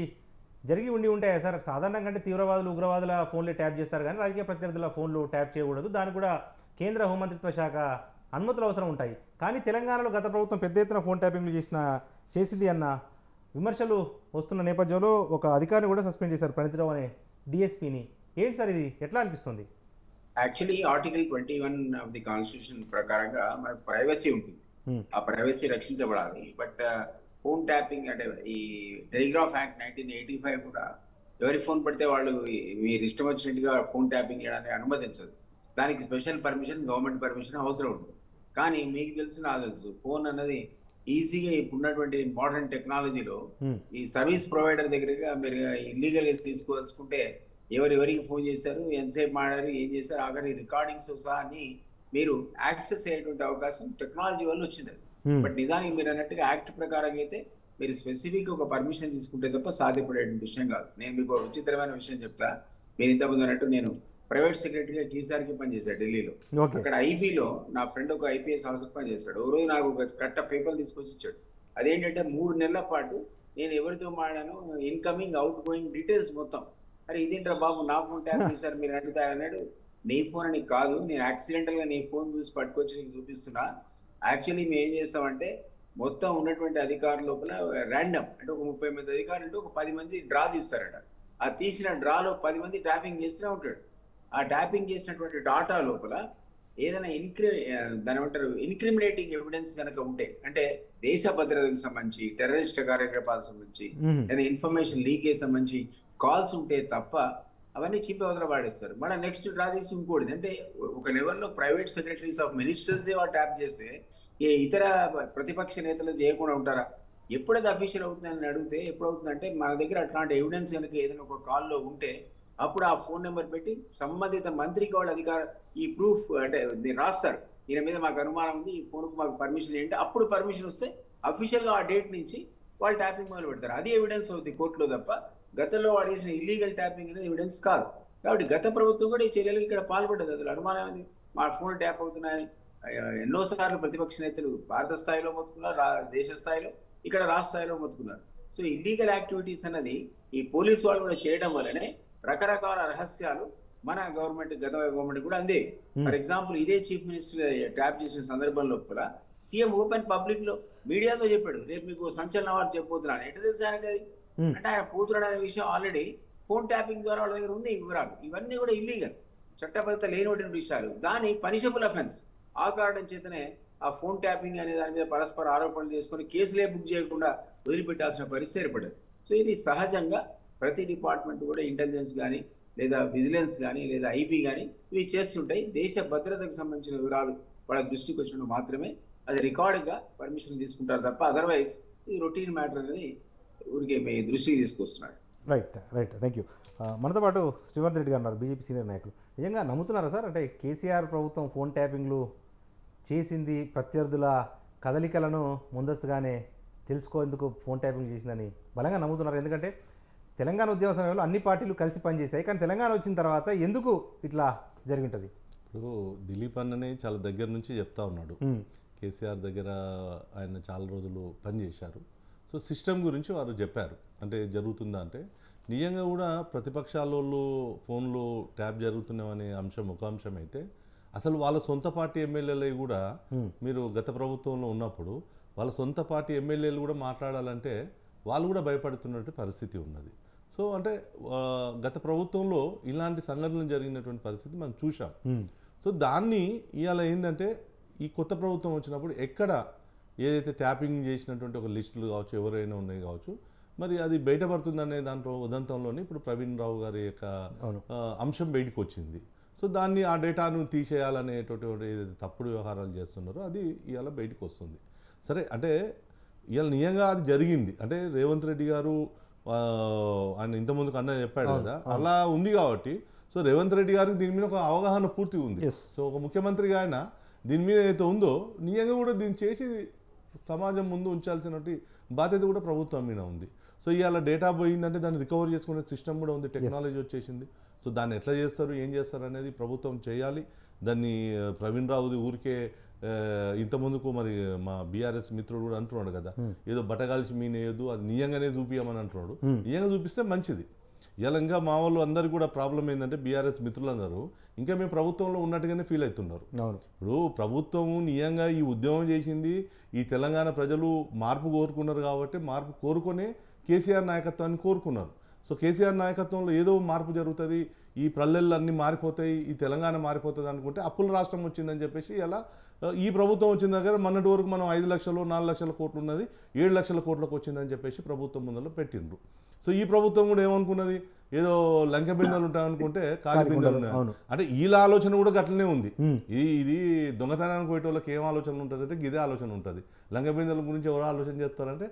జరిగి ఉంటాయా సార్? సాధారణంగా అంటే తీవ్రవాదులు ఉగ్రవాదుల ఫోన్లు ట్యాప్ చేస్తారు కానీ రాజకీయ ప్రత్యర్థుల ఫోన్లు ట్యాప్ చేయకూడదు, దానికి కూడా కేంద్ర హోంమంత్రిత్వ శాఖ అనుమతులు అవసరం ఉంటాయి. కానీ తెలంగాణలో గత ప్రభుత్వం పెద్ద ఎత్తున ఫోన్ ట్యాపింగ్లు చేసింది అన్న విమర్శలు వస్తున్న నేపథ్యంలో ఒక అధికారిని కూడా సస్పెండ్ చేశారు, ప్రణితిరావు అనే డిఎస్పీని. ఏంటి సార్ ఇది, ఎట్లా అనిపిస్తుంది? Actually article 21 of the constitution ప్రకారంగా మనకు ప్రైవసీ ఉంటుంది, ఆ ప్రైవసీ రక్షించబడాలి. బట్ ఫోన్ ట్యాపింగ్ అంటే ఈ టెలిగ్రాఫ్ యాక్ట్ 1985 కూడా ఎవరి ఫోన్ పడితే వాళ్ళు మీరు ఇష్టం వచ్చినట్టుగా ఫోన్ ట్యాపింగ్ చేయడానికి అనుమతించదు. దానికి స్పెషల్ పర్మిషన్, గవర్నమెంట్ పర్మిషన్ అవసరం ఉంటుంది. కానీ మీకు తెలుసు, నాకు తెలుసు, ఫోన్ అన్నది ఈజీగా ఇప్పుడున్నటువంటి మోడర్న్ టెక్నాలజీలో ఈ సర్వీస్ ప్రొవైడర్ దగ్గరగా మీరు ఇల్లీగల్ గా తీసుకోవాల్సుకుంటే ఎవరికి ఫోన్ చేశారు, ఎంతసేపు మాట్లాడారు, ఏం చేశారు, ఆఖరి రికార్డింగ్స్ సహా అని మీరు యాక్సెస్ అయ్యేటువంటి అవకాశం టెక్నాలజీ వల్ల వచ్చింది. బట్ నిజానికి మీరు అన్నట్టుగా యాక్ట్ ప్రకారం అయితే మీరు స్పెసిఫిక్ ఒక పర్మిషన్ తీసుకుంటే తప్ప సాధ్యపడేటువంటి విషయం కాదు. నేను మీకు విచిత్రమైన విషయం చెప్తా. మీరు ఇంతకుముందు అన్నట్టు నేను ప్రైవేట్ సెక్రటరీగా కేసీఆర్కి పనిచేశాడు ఢిల్లీలో. అక్కడ ఐబీలో నా ఫ్రెండ్ ఒక ఐపీఎస్ ఆఫీసర్ పనిచేస్తాడు. ఓ రోజు నాకు ఒక కట్ట పేపర్ తీసుకొచ్చి ఇచ్చాడు. అదేంటంటే 3 నెలల పాటు నేను ఎవరితో మాడాను, ఇన్కమింగ్ అవుట్ గోయింగ్ డీటెయిల్స్ మొత్తం. అరే ఇదేంట్రా బాబు, నా ఫోన్ ట్యాప్ చేశారు మీరు అడుగుతారు అన్నాడు. నీ ఫోన్ అని కాదు, నేను యాక్సిడెంటల్ గా నీ ఫోన్ చూసి పట్టుకొచ్చి నీకు చూపిస్తున్నా. యాక్చువల్లీ మేము ఏం చేస్తామంటే మొత్తం ఉన్నటువంటి అధికారుల లోపల ర్యాండమ్ అంటే ఒక 30 మంది అధికారులు ఉంటే ఒక 10 మంది డ్రా తీస్తారట. ఆ తీసిన డ్రాలో 10 మంది ట్యాపింగ్ చేస్తూనే ఉంటాడు. ఆ ట్యాపింగ్ చేసినటువంటి డాటా లోపల ఏదైనా దాని ఏమంటారు ఇన్క్రిమినేటింగ్ ఎవిడెన్స్ కనుక ఉంటే, అంటే దేశ భద్రతకు సంబంధించి, టెర్రరిస్ట్ కార్యకలాపాలకు సంబంధించి, లేదా ఇన్ఫర్మేషన్ లీకేజ్ సంబంధించి కాల్స్ ఉంటే తప్ప అవన్నీ చీపి అవతల వాడేస్తారు. మన నెక్స్ట్ డ్రా తీసి ఇంకోటి అంటే ఒక లెవెల్లో private secretaries of ministers tap చేస్తే ఏ ఇతర ప్రతిపక్ష నేతలు చేయకుండా ఉంటారా? ఎప్పుడైతే అఫీషియల్ అవుతుందని అడిగితే ఎప్పుడవుతుందంటే మన దగ్గర అట్లాంటి ఎవిడెన్స్ కనుక ఏదైనా ఒక కాల్లో ఉంటే అప్పుడు ఆ ఫోన్ నెంబర్ పెట్టి సంబంధిత మంత్రికి వాళ్ళు అధికారం ఈ ప్రూఫ్ అంటే రాస్తారు, దీని మీద మాకు అనుమానం ఉంది, ఈ ఫోన్కు మాకు పర్మిషన్ ఏంటి, అప్పుడు పర్మిషన్ వస్తే అఫీషియల్గా ఆ డేట్ నుంచి వాళ్ళు ట్యాపింగ్ మొదలు పెడతారు. అది ఎవిడెన్స్ అవుతుంది కోర్టులో తప్ప గతంలో వాడు చేసిన ఇల్లీగల్ ట్యాపింగ్ అనేది ఎవిడెన్స్ కాదు. కాబట్టి గత ప్రభుత్వం కూడా ఈ చర్యలకు ఇక్కడ పాల్పడ్డది. అసలు అనుమానం ఉంది మా ఫోన్ ట్యాప్ అవుతున్నాయని ఎన్నోసార్లు ప్రతిపక్ష నేతలు భారత స్థాయిలో మొత్తుకున్నారు, దేశ స్థాయిలో, ఇక్కడ రాష్ట్ర స్థాయిలో మొత్తుకున్నారు. సో ఇల్లీగల్ యాక్టివిటీస్ అన్నది ఈ పోలీసు వాళ్ళు కూడా చేయడం వల్లనే రకరకాల రహస్యాలు మన గవర్నమెంట్ గత గవర్నమెంట్ కూడా అందే. ఫర్ ఎగ్జాంపుల్ ఇదే చీఫ్ మినిస్టర్ ట్యాప్ చేసిన సందర్భంలో కూడా సీఎం ఓపెన్ పబ్లిక్ లో మీడియాతో చెప్పాడు, రేపు మీకు సంచలన వార్త చెప్పబోతున్నాను. ఎట్లా తెలుసు ఆయనకి అది? అంటే ఆయన పోతున్నాడు అనే విషయం ఆల్రెడీ ఫోన్ ట్యాపింగ్ ద్వారా వాళ్ళ దగ్గర ఉంది వివరాలు. ఇవన్నీ కూడా ఇల్లీగల్, చట్టబద్ధత లేనటువంటి విషయాలు. దాని పనిషబుల్ అఫెన్స్. ఆ కారణం చేతనే ఆ ఫోన్ ట్యాపింగ్ అనే దాని మీద పరస్పర ఆరోపణలు చేసుకుని కేసులే బుక్ చేయకుండా వదిలిపెట్టాల్సిన పరిస్థితి ఏర్పడదు. సో ఇది సహజంగా ప్రతి డిపార్ట్మెంట్ కూడా ఇంటెలిజెన్స్ కానీ లేదా విజిలెన్స్ కానీ లేదా ఐబీ కానీ ఇవి చేస్తుంటాయి. దేశ భద్రతకు సంబంధించిన వివరాలు వాళ్ళ దృష్టికి వచ్చినప్పుడు మాత్రమే అది రికార్డుగా పర్మిషన్ తీసుకుంటారు తప్ప అదర్వైజ్ ఇది రొటీన్ మ్యాటర్ అనేది ఊరికే మీ దృష్టికి తీసుకొస్తున్నారు. Right, thank you. మనతో పాటు శ్రీవర్ధన్ రెడ్డి గారు ఉన్నారు, బీజేపీ సీనియర్ నాయకులు. నిజంగా నమ్ముతున్నారా సార్, అంటే కేసీఆర్ ప్రభుత్వం ఫోన్ ట్యాపింగ్లు చేసింది, ప్రత్యర్థుల కదలికలను ముందస్తుగానే తెలుసుకోేందుకు ఫోన్ ట్యాపింగ్ చేసిందని బలంగా నమ్ముతున్నారు? ఎందుకంటే తెలంగాణ ఉద్యమ సమయంలో అన్ని పార్టీలు కలిసి పనిచేశాయి, కానీ తెలంగాణ వచ్చిన తర్వాత ఎందుకు ఇట్లా జరిగి ఉంటుంది? ఇప్పుడు దిలీప్ అన్ననే చాలా దగ్గర నుంచి చెప్తా ఉన్నాడు. కేసీఆర్ దగ్గర ఆయన చాలా రోజులు పనిచేశారు. సో సిస్టమ్ గురించి వారు చెప్పారు. అంటే జరుగుతుందా అంటే నిజంగా కూడా ప్రతిపక్షాలలో ఫోన్లో ట్యాప్ జరుగుతున్నామనే అంశం ఒక అంశం అయితే, అసలు వాళ్ళ సొంత పార్టీ ఎమ్మెల్యేలు కూడా మీరు గత ప్రభుత్వంలో ఉన్నప్పుడు వాళ్ళ సొంత పార్టీ ఎమ్మెల్యేలు కూడా మాట్లాడాలంటే వాళ్ళు కూడా భయపడుతున్నటువంటి పరిస్థితి ఉన్నది. సో అంటే గత ప్రభుత్వంలో ఇలాంటి సంఘటనలు జరిగినటువంటి పరిస్థితి మనం చూసాం. సో దాన్ని ఇవాళ ఏంటంటే ఈ కొత్త ప్రభుత్వం వచ్చినప్పుడు ఎక్కడ ఏదైతే ట్యాపింగ్ చేసినటువంటి ఒక లిస్టులు కావచ్చు, ఎవరైనా ఉన్నాయి కావచ్చు, మరి అది బయటపడుతుందనే దాంట్లో ఉదంతంలోనే ఇప్పుడు ప్రవీణ్ రావు గారి యొక్క అంశం బయటకు వచ్చింది. సో దాన్ని ఆ డేటాను తీసేయాలనేటువంటి ఏదైతే తప్పుడు వ్యవహారాలు చేస్తున్నారో అది ఇవాళ బయటకు వస్తుంది. సరే అంటే ఇవాళ నిజంగా అది జరిగింది అంటే రేవంత్ రెడ్డి గారు ఆయన ఇంతకుముందుకు అన్న చెప్పాడు కదా, అలా ఉంది కాబట్టి సో రేవంత్ రెడ్డి గారికి దీని మీద ఒక అవగాహన పూర్తిగా ఉంది. సో ఒక ముఖ్యమంత్రిగా ఆయన దీని మీద ఏదైతే ఉందో నిజంగా కూడా దీన్ని చేసి సమాజం ముందు ఉంచాల్సినటువంటి బాధ్యత కూడా ప్రభుత్వం మీద ఉంది. సో ఇవాళ డేటా పోయిందంటే దాన్ని రికవర్ చేసుకునే సిస్టమ్ కూడా ఉంది, టెక్నాలజీ వచ్చేసింది. సో దాన్ని ఎట్లా చేస్తారు, ఏం చేస్తారు అనేది ప్రభుత్వం చేయాలి. దాన్ని ప్రవీణ్ రావుది ఊరికే ఇంతకుముందుకు మరి మా బీఆర్ఎస్ మిత్రుడు కూడా అంటున్నాడు కదా, ఏదో బట్టగాల్సి మీనేయదు, అది నిజంగానే చూపించమని అంటున్నాడు. నిజంగా చూపిస్తే మంచిది. ఇలా ఇంకా మా వాళ్ళు అందరికీ కూడా ప్రాబ్లం ఏంటంటే బీఆర్ఎస్ మిత్రులందరూ ఇంకా మేము ప్రభుత్వంలో ఉన్నట్టుగానే ఫీల్ అవుతున్నారు. ఇప్పుడు ప్రభుత్వం నిజంగా ఈ ఉద్యమం చేసింది, ఈ తెలంగాణ ప్రజలు మార్పు కోరుకున్నారు కాబట్టి మార్పు కోరుకొనే కేసీఆర్ నాయకత్వాన్ని కోరుకున్నారు. సో కేసీఆర్ నాయకత్వంలో ఏదో మార్పు జరుగుతుంది, ఈ పల్లెళ్ళు అన్నీ మారిపోతాయి, ఈ తెలంగాణ మారిపోతుంది అనుకుంటే అప్పుల రాష్ట్రం వచ్చిందని చెప్పేసి ఇలా ఈ ప్రభుత్వం వచ్చిన దగ్గర మొన్నటి వరకు మనం 5 లక్షలు 4 లక్షల కోట్లు ఉన్నది 7 లక్షల కోట్లకు వచ్చిందని చెప్పేసి ప్రభుత్వం ముందర పెట్టిండ్రు. సో ఈ ప్రభుత్వం కూడా ఏమనుకున్నది, ఏదో లంక బిందెలు ఉంటాయనుకుంటే ఖాళీ బిందెలు ఉన్నాయి. అంటే వీళ్ళ ఆలోచన కూడా గట్లనే ఉంది. ఇది దొంగతనానికి పోయేటోళ్ళకి ఏం ఆలోచన ఉంటుంది అంటే ఇదే ఆలోచన ఉంటుంది. లంక బిందెల గురించి ఎవరు ఆలోచన చేస్తారంటే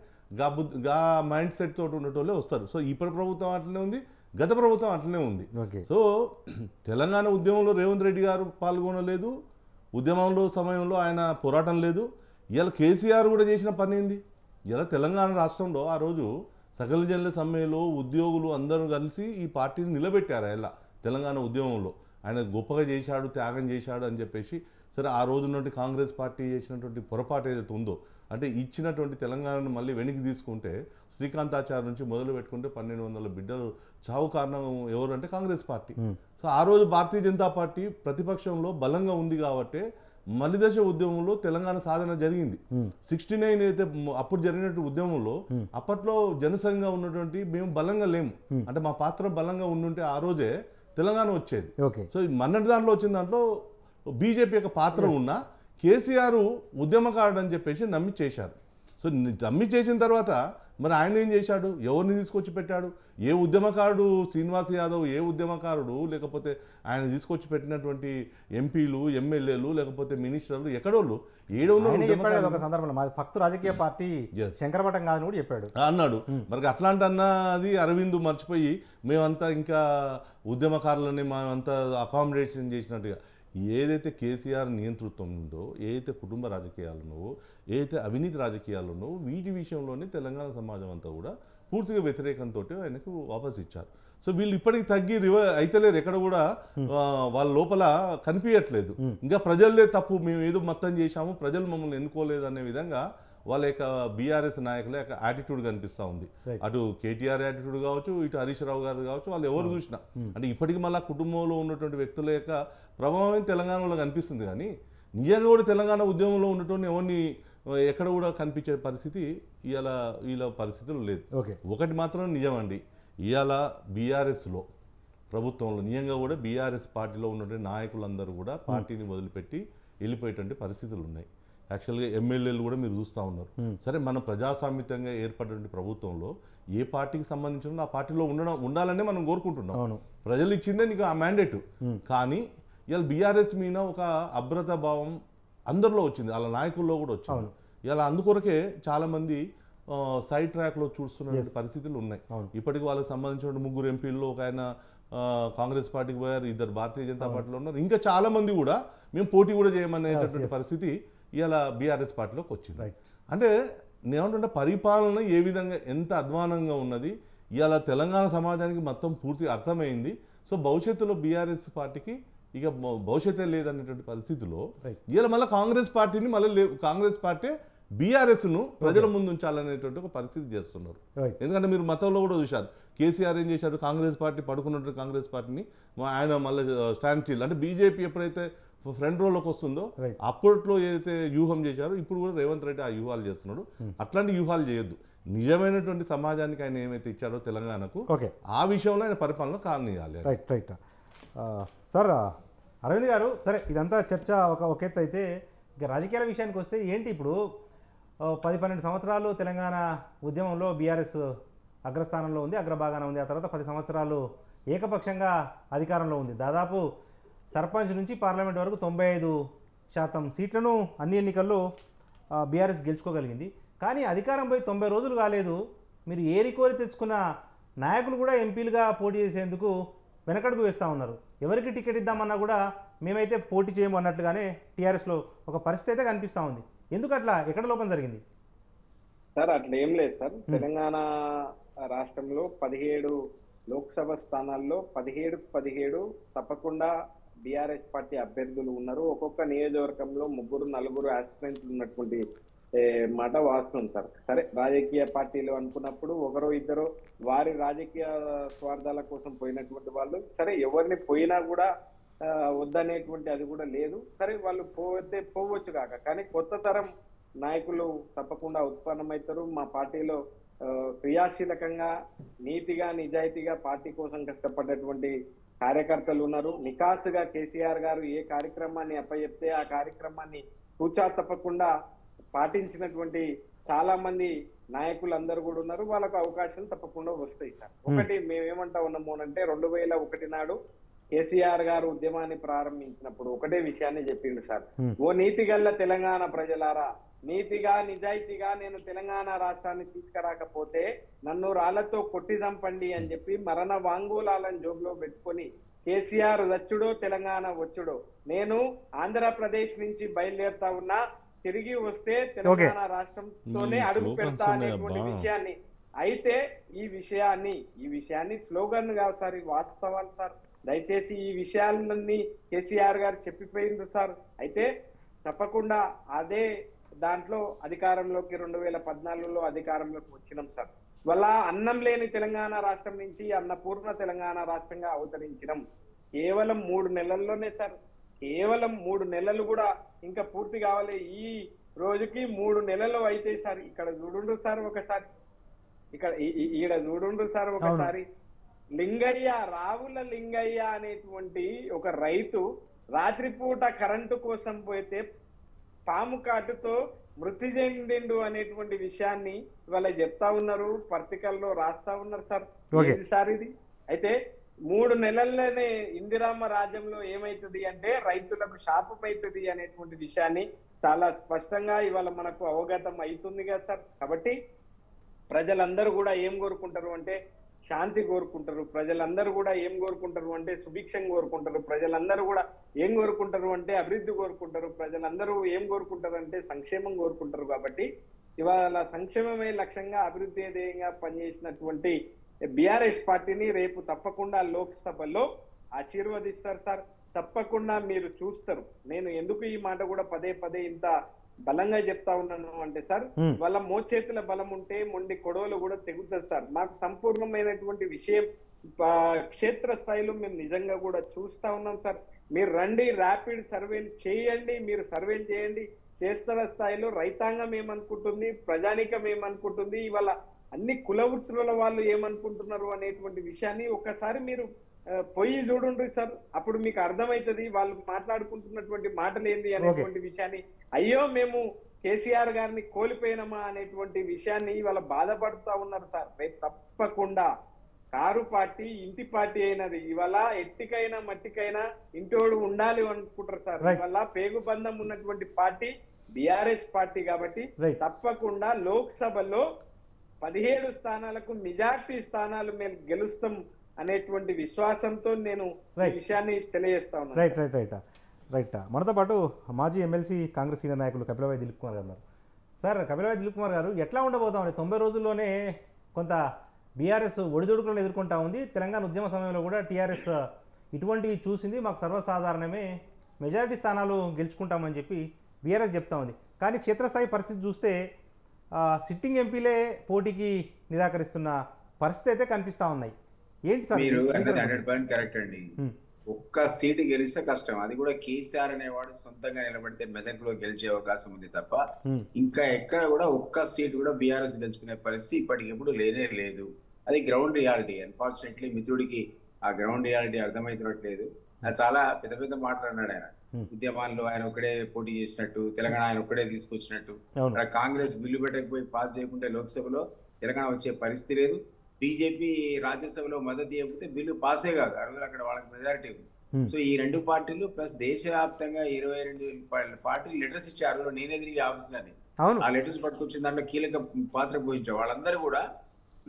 గా మైండ్ సెట్ తోటి ఉండేటోళ్ళే వస్తారు. సో ఇప్పటి ప్రభుత్వం అట్లనే ఉంది, గత ప్రభుత్వం అట్లనే ఉంది. సో తెలంగాణ ఉద్యమంలో రేవంత్ రెడ్డి గారు పాల్గొనలేదు, ఉద్యమంలో సమయంలో ఆయన పోరాటం లేదు. ఇలా కేసీఆర్ కూడా చేసిన పని ఏంది, ఇలా తెలంగాణ రాష్ట్రంలో ఆ రోజు సకల జనుల సమ్మెలో ఉద్యోగులు అందరూ కలిసి ఈ పార్టీని నిలబెట్టారు. ఇలా తెలంగాణ ఉద్యమంలో ఆయన గొప్పగా చేశాడు, త్యాగం చేశాడు అని చెప్పేసి. సరే ఆ రోజు నుండి కాంగ్రెస్ పార్టీ చేసినటువంటి పొరపాటు ఏదైతే ఉందో అంటే ఇచ్చినటువంటి తెలంగాణను మళ్ళీ వెనక్కి తీసుకుంటే శ్రీకాంతాచార్య నుంచి మొదలు పెట్టుకుంటే 1200 బిడ్డలు చావు కారణం ఎవరు అంటే కాంగ్రెస్ పార్టీ. సో ఆ రోజు భారతీయ జనతా పార్టీ ప్రతిపక్షంలో బలంగా ఉంది కాబట్టి మలిదశ ఉద్యమంలో తెలంగాణ సాధన జరిగింది. 69 అయితే అప్పుడు జరిగినటువంటి ఉద్యమంలో అప్పట్లో జనసంఘంగా ఉన్నటువంటి మేము బలంగా లేము, అంటే మా పాత్ర బలంగా ఉండుంటే ఆ రోజే తెలంగాణ వచ్చేది. సో మొన్నటి దాంట్లో వచ్చిన దాంట్లో బీజేపీ యొక్క పాత్ర ఉన్నా కేసీఆర్ ఉద్యమకారుడు అని చెప్పేసి నమ్మి చేశారు. సో నమ్మి చేసిన తర్వాత మరి ఆయన ఏం చేశాడు, ఎవరిని తీసుకొచ్చి పెట్టాడు, ఏ ఉద్యమకారుడు శ్రీనివాస్ యాదవ్, ఏ ఉద్యమకారుడు లేకపోతే ఆయన తీసుకొచ్చి పెట్టినటువంటి ఎంపీలు ఎమ్మెల్యేలు లేకపోతే మినిస్టర్లు ఎక్కడోళ్ళు ఒక సందర్భంలో మాది ఫక్తు రాజకీయ పార్టీ శంకరపటం కాదని కూడా చెప్పాడు అన్నాడు. మరి అట్లాంటి అన్నది అరవింద్ మర్చిపోయి మేమంతా ఇంకా ఉద్యమకారులని మేమంతా అకామిడేషన్ చేసినట్టుగా ఏదైతే కేసీఆర్ నియంతృత్వం ఉందో, ఏదైతే కుటుంబ రాజకీయాలు ఉన్నావో, ఏదైతే అవినీతి రాజకీయాలు ఉన్నావో వీటి విషయంలోనే తెలంగాణ సమాజం అంతా కూడా పూర్తిగా వ్యతిరేకంతో ఆయనకు వాపస్ ఇచ్చారు. సో వీళ్ళు ఇప్పటికి తగ్గి అయితలేరు, ఎక్కడ కూడా వాళ్ళ లోపల కనిపించట్లేదు. ఇంకా ప్రజలే తప్పు, మేము ఏదో మొత్తం చేశాము, ప్రజలు మమ్మల్ని ఎన్నుకోలేదు అనే విధంగా వాళ్ళ యొక్క బీఆర్ఎస్ నాయకుల యొక్క యాటిట్యూడ్ కనిపిస్తూ ఉంది. అటు కేటీఆర్ యాటిట్యూడ్ కావచ్చు, ఇటు హరీష్ రావు గారు కావచ్చు, వాళ్ళు ఎవరు చూసినా అంటే ఇప్పటికీ మళ్ళీ కుటుంబంలో ఉన్నటువంటి వ్యక్తుల యొక్క ప్రభావం తెలంగాణలో కనిపిస్తుంది. కానీ నిజంగా కూడా తెలంగాణ ఉద్యమంలో ఉన్నటువంటి ఎవరిని ఎక్కడ కూడా కనిపించే పరిస్థితి వీళ్ళ పరిస్థితులు లేదు. ఒకటి మాత్రం నిజమండి, ఇవాళ బీఆర్ఎస్లో ప్రభుత్వంలో నిజంగా కూడా బీఆర్ఎస్ పార్టీలో ఉన్నటువంటి నాయకులందరూ కూడా పార్టీని వదిలిపెట్టి వెళ్ళిపోయేటువంటి పరిస్థితులు ఉన్నాయి. యాక్చువల్గా ఎమ్మెల్యేలు కూడా మీరు చూస్తూ ఉన్నారు. సరే మనం ప్రజాస్వామ్యంగా ఏర్పడినటువంటి ప్రభుత్వంలో ఏ పార్టీకి సంబంధించిన ఆ పార్టీలో ఉండాలనే మనం కోరుకుంటున్నాం. ప్రజలు ఇచ్చిందే నీకు ఆ మ్యాండేట్. కానీ ఇవాళ బీఆర్ఎస్ మీద ఒక అభ్రత భావం అందరిలో వచ్చింది, వాళ్ళ నాయకుల్లో కూడా వచ్చింది. ఇలా అందుకొరకే చాలామంది సైడ్ ట్రాక్లో చూస్తున్న పరిస్థితులు ఉన్నాయి. ఇప్పటికి వాళ్ళకి సంబంధించిన 3 ఎంపీల్లో ఒక ఆయన కాంగ్రెస్ పార్టీకి పోయారు, 2 భారతీయ జనతా పార్టీలో ఉన్నారు, ఇంకా చాలామంది కూడా మేము పోటీ కూడా చేయమనేటటువంటి పరిస్థితి ఇవాళ బీఆర్ఎస్ పార్టీలోకి వచ్చింది. అంటే నేనేమంటుంటే పరిపాలన ఏ విధంగా ఎంత అధ్వానంగా ఉన్నది, ఇవాళ తెలంగాణ సమాజానికి మొత్తం పూర్తిగా అర్థమైంది. సో భవిష్యత్తులో బీఆర్ఎస్ పార్టీకి ఇక భవిష్యత్తే లేదనేటువంటి పరిస్థితిలో ఇవాళ మళ్ళీ కాంగ్రెస్ పార్టీని మళ్ళీ కాంగ్రెస్ పార్టీ బీఆర్ఎస్ను ప్రజల ముందు ఉంచాలనేటువంటి ఒక పరిస్థితి చేస్తున్నారు. ఎందుకంటే మీరు మతంలో కూడా చూశారు, కేసీఆర్ ఏం చేశారు, కాంగ్రెస్ పార్టీ పడుకున్నటువంటి కాంగ్రెస్ పార్టీని ఆయన మళ్ళీ స్టాండ్ స్టిల్ అంటే బీజేపీ ఎప్పుడైతే ఫ్రంట్ రోల్లోకి వస్తుందో అప్పట్లో ఏదైతే వ్యూహం చేశారో ఇప్పుడు కూడా రేవంత్ రెడ్డి ఆ వ్యూహాలు చేస్తున్నాడు. అట్లాంటి వ్యూహాలు చేయొద్దు. నిజమైనటువంటి సమాజానికి ఆయన ఏమైతే ఇచ్చారో తెలంగాణకు ఆ విషయంలో ఆయన పరిపాలన కానియాలి. రైట్ రైట్ సార్ అరవింద్ గారు, సరే ఇదంతా చర్చ ఒక ఎత్తు అయితే ఇక రాజకీయాల విషయానికి వస్తే ఏంటి ఇప్పుడు 10-12 సంవత్సరాలు తెలంగాణ ఉద్యమంలో బీఆర్ఎస్ అగ్రస్థానంలో ఉంది, అగ్రభాగాన ఉంది. ఆ తర్వాత 10 సంవత్సరాలు ఏకపక్షంగా అధికారంలో ఉంది. దాదాపు సర్పంచ్ నుంచి పార్లమెంట్ వరకు 95% సీట్లను అన్ని ఎన్నికల్లో బీఆర్ఎస్ గెలుచుకోగలిగింది. కానీ అధికారం పోయి 90 రోజులు కాలేదు. మీరు ఏరికోరి తెచ్చుకున్న నాయకులు కూడా ఎంపీలుగా పోటీ చేసేందుకు వెనకడుగు వేస్తూ ఉన్నారు. ఎవరికి టికెట్ ఇద్దామన్నా కూడా మేమైతే పోటీ చేయము అన్నట్లుగానే టీఆర్ఎస్లో ఒక పరిస్థితి అయితే కనిపిస్తూ ఉంది. ఎందుకు అట్లా? ఎక్కడ లోపం జరిగింది సార్? అట్లా ఏం లేదు సార్. తెలంగాణ రాష్ట్రంలో 17 లోక్సభ స్థానాల్లో 17 తప్పకుండా బీఆర్ఎస్ పార్టీ అభ్యర్థులు ఉన్నారు. ఒక్కొక్క నియోజకవర్గంలో 3-4 ఆస్పిరెంట్లు ఉన్నటువంటి మాట వాస్తవం సార్. సరే, రాజకీయ పార్టీలు అనుకున్నప్పుడు ఒకరో ఇద్దరు వారి రాజకీయ స్వార్థాల కోసం పోయినటువంటి వాళ్ళు, సరే ఎవరిని పోయినా కూడా వద్దనేటువంటి అది కూడా లేదు. సరే, వాళ్ళు పోతే పోవచ్చు కాక, కానీ కొత్త తరం నాయకులు తప్పకుండా ఉత్పన్నమవుతారు. మా పార్టీలో క్రియాశీలకంగా నీతిగా నిజాయితీగా పార్టీ కోసం కష్టపడ్డటువంటి కార్యకర్తలు ఉన్నారు. నికాసుగా కేసీఆర్ గారు ఏ కార్యక్రమాన్ని అప్పచెప్తే ఆ కార్యక్రమాన్ని కూచా తప్పకుండా పాటించినటువంటి చాలా మంది నాయకులు అందరూ కూడా ఉన్నారు. వాళ్ళకు అవకాశాలు తప్పకుండా వస్తాయి సార్. ఒకటి మేమేమంటా ఉన్నాము అంటే 2001 నాడు కేసీఆర్ గారు ఉద్యమాన్ని ప్రారంభించినప్పుడు ఒకటే విషయాన్ని చెప్పిండు సార్. ఓ నీతిగల్ల తెలంగాణ ప్రజలారా, నీతిగా నిజాయితీగా నేను తెలంగాణ రాష్ట్రాన్ని తీసుకురాకపోతే నన్ను రాళ్లతో కొట్టి చంపండి అని చెప్పి మరణ వాంగ్మూలాలను జోబులో పెట్టుకొని కేసీఆర్ వచ్చుడో తెలంగాణ వచ్చుడో, నేను ఆంధ్రప్రదేశ్ నుంచి బయలుదేరుతా ఉన్నా, తిరిగి వస్తే తెలంగాణ రాష్ట్రంతోనే అడుగు పెడతా అనేటువంటి విషయాన్ని, అయితే ఈ విషయాన్ని స్లోగన్ కాదు సార్, వాస్తవాలు సార్. దయచేసి ఈ విషయాలన్నీ కేసీఆర్ గారు చెప్పిపోయింది సార్. అయితే తప్పకుండా అదే దాంట్లో అధికారంలోకి 2014లో అధికారంలోకి వచ్చినాం సార్. వల్ల అన్నం లేని తెలంగాణ రాష్ట్రం నుంచి అన్నపూర్ణ తెలంగాణ రాష్ట్రంగా అవతరించినాం. కేవలం 3 నెలల్లోనే సార్, కేవలం 3 నెలలు కూడా ఇంకా పూర్తి కావాలి. ఈ రోజుకి 3 నెలలు అయితే సార్, ఇక్కడ చూడుండ్రు సార్ ఒకసారి, ఈడ చూడుండ్రు సార్ ఒకసారి. లింగయ్య, రావుల లింగయ్య అనేటువంటి ఒక రైతు రాత్రిపూట కరెంటు కోసం పోతే పాము కాటుతో మృతి చెందిండు అనేటువంటి విషయాన్ని ఇవాళ చెప్తా ఉన్నారు, పత్రికల్లో రాస్తా ఉన్నారు సార్. ఏంటి సార్ ఇది? అయితే 3 నెలల్లోనే ఇందిరామ్మ రాజ్యంలో ఏమైతుంది అంటే రైతులకు శాపం అవుతుంది అనేటువంటి విషయాన్ని చాలా స్పష్టంగా ఇవాళ మనకు అవగతం అవుతుంది కదా సార్. కాబట్టి ప్రజలందరూ కూడా ఏం కోరుకుంటారు అంటే శాంతి కోరుకుంటారు. ప్రజలందరూ కూడా ఏం కోరుకుంటారు అంటే సుభిక్షం కోరుకుంటారు. ప్రజలందరూ కూడా ఏం కోరుకుంటారు అంటే అభివృద్ధి కోరుకుంటారు. ప్రజలందరూ ఏం కోరుకుంటారు అంటే సంక్షేమం కోరుకుంటారు. కాబట్టి ఇవాళ సంక్షేమమే లక్ష్యంగా అభివృద్ధి ధ్యేయంగా పనిచేసినటువంటి బీఆర్ఎస్ పార్టీని రేపు తప్పకుండా లోక్సభలో ఆశీర్వదిస్తారు సార్. తప్పకుండా మీరు చూస్తారు. నేను ఎందుకు ఈ మాట కూడా పదే ఇంత బలంగా చెప్తా ఉన్నాను అంటే సార్, వాళ్ళ మోచేతుల బలం ఉంటే మొండి కొడవలు కూడా తెగుతుంది సార్. మాకు సంపూర్ణమైనటువంటి విషయం క్షేత్ర స్థాయిలో మేము నిజంగా కూడా చూస్తా ఉన్నాం సార్. మీరు రండి, ర్యాపిడ్ సర్వేలు చేయండి, మీరు సర్వేలు చేయండి. క్షేత్ర స్థాయిలో రైతాంగం ఏమనుకుంటుంది, ప్రజానికం ఏమనుకుంటుంది, ఇవాళ అన్ని కుల వృత్తుల వాళ్ళు ఏమనుకుంటున్నారు అనేటువంటి విషయాన్ని ఒక్కసారి మీరు పోయి చూడండి సార్. అప్పుడు మీకు అర్థమవుతుంది వాళ్ళు మాట్లాడుకుంటున్నటువంటి మాటలు ఏంది అనేటువంటి విషయాన్ని. అయ్యో మేము కేసీఆర్ గారిని కోల్పోయినామా అనేటువంటి విషయాన్ని ఇవాళ బాధపడుతూ ఉన్నారు సార్. రేపు తప్పకుండా కారు పార్టీ ఇంటి పార్టీ అయినది. ఇవాళ ఎట్టికైనా మట్టికైనా ఇంటోడు ఉండాలి అనుకుంటారు సార్. ఇవాళ పేగుబంధం ఉన్నటువంటి పార్టీ బీఆర్ఎస్ పార్టీ. కాబట్టి తప్పకుండా లోక్సభలో 17 స్థానాలకు మెజార్టీ స్థానాలు మేము గెలుస్తాం అనేటువంటి విశ్వాసంతో నేను ఈ విషయాన్ని తెలియజేస్తా ఉన్నాను. రైట్. మనతో పాటు మాజీ ఎమ్మెల్సీ కాంగ్రెస్ సీనియర్ నాయకులు కపిలవాయి దిలీప్ కుమార్ గారు ఉన్నారు. సార్, కపిలవాయి దిలీప్ కుమార్ గారు, ఎట్లా ఉండబోతామని 90 రోజుల్లోనే కొంత బీఆర్ఎస్ ఒడిదుడుకులను ఎదుర్కొంటా ఉంది. తెలంగాణ ఉద్యమ సమయంలో కూడా టీఆర్ఎస్ ఇటువంటివి చూసింది, మాకు సర్వసాధారణమే, మెజారిటీ స్థానాలు గెలుచుకుంటామని చెప్పి బీఆర్ఎస్ చెప్తా ఉంది. కానీ క్షేత్రస్థాయి పరిస్థితి చూస్తే సిట్టింగ్ ఎంపీలే పోటీకి నిరాకరిస్తున్న పరిస్థితి అయితే కనిపిస్తూ ఉన్నాయి. ఏంటి సార్? మీరు 100% కరెక్ట్ అండి. ఒక్క సీటు గెలిస్తే కష్టం. అది కూడా కేసీఆర్ అనేవాడు సొంతంగా నిలబడితే మెదక్లో గెలిచే అవకాశం ఉంది తప్ప ఇంకా ఎక్కడ కూడా ఒక్క సీటు కూడా బీఆర్ఎస్ గెలుచుకునే పరిస్థితి ఇప్పటికిప్పుడు లేనే లేదు. అది గ్రౌండ్ రియాలిటీ. అన్ఫార్చునేట్లీ మిత్రుడికి ఆ గ్రౌండ్ రియాలిటీ అర్థమవుతున్నట్లేదు. అది చాలా పెద్ద పెద్ద మాట్లాడినాడు ఆయన. ఉద్యమాల్లో ఆయన ఒక్కడే పోటీ చేసినట్టు, తెలంగాణ ఆయన ఒక్కడే తీసుకొచ్చినట్టు, కాంగ్రెస్ బిల్లు పెట్టకపోయి పాస్ చేయకుంటే లోక్సభలో తెలంగాణ వచ్చే పరిస్థితి లేదు. బీజేపీ రాజ్యసభలో మద్దతు ఇవ్వకపోతే బిల్లు పాసే కాదు. అక్కడ వాళ్ళకి మెజారిటీ ఉంది. సో ఈ రెండు పార్టీలు ప్లస్ దేశవ్యాప్తంగా 22 పార్టీలు లెటర్స్ ఇచ్చారు. నేనే తిరిగి ఆఫీసులని ఆ లెటర్స్ పట్టుకొచ్చిన దాంట్లో కీలక పాత్ర పోయించారు. వాళ్ళందరూ కూడా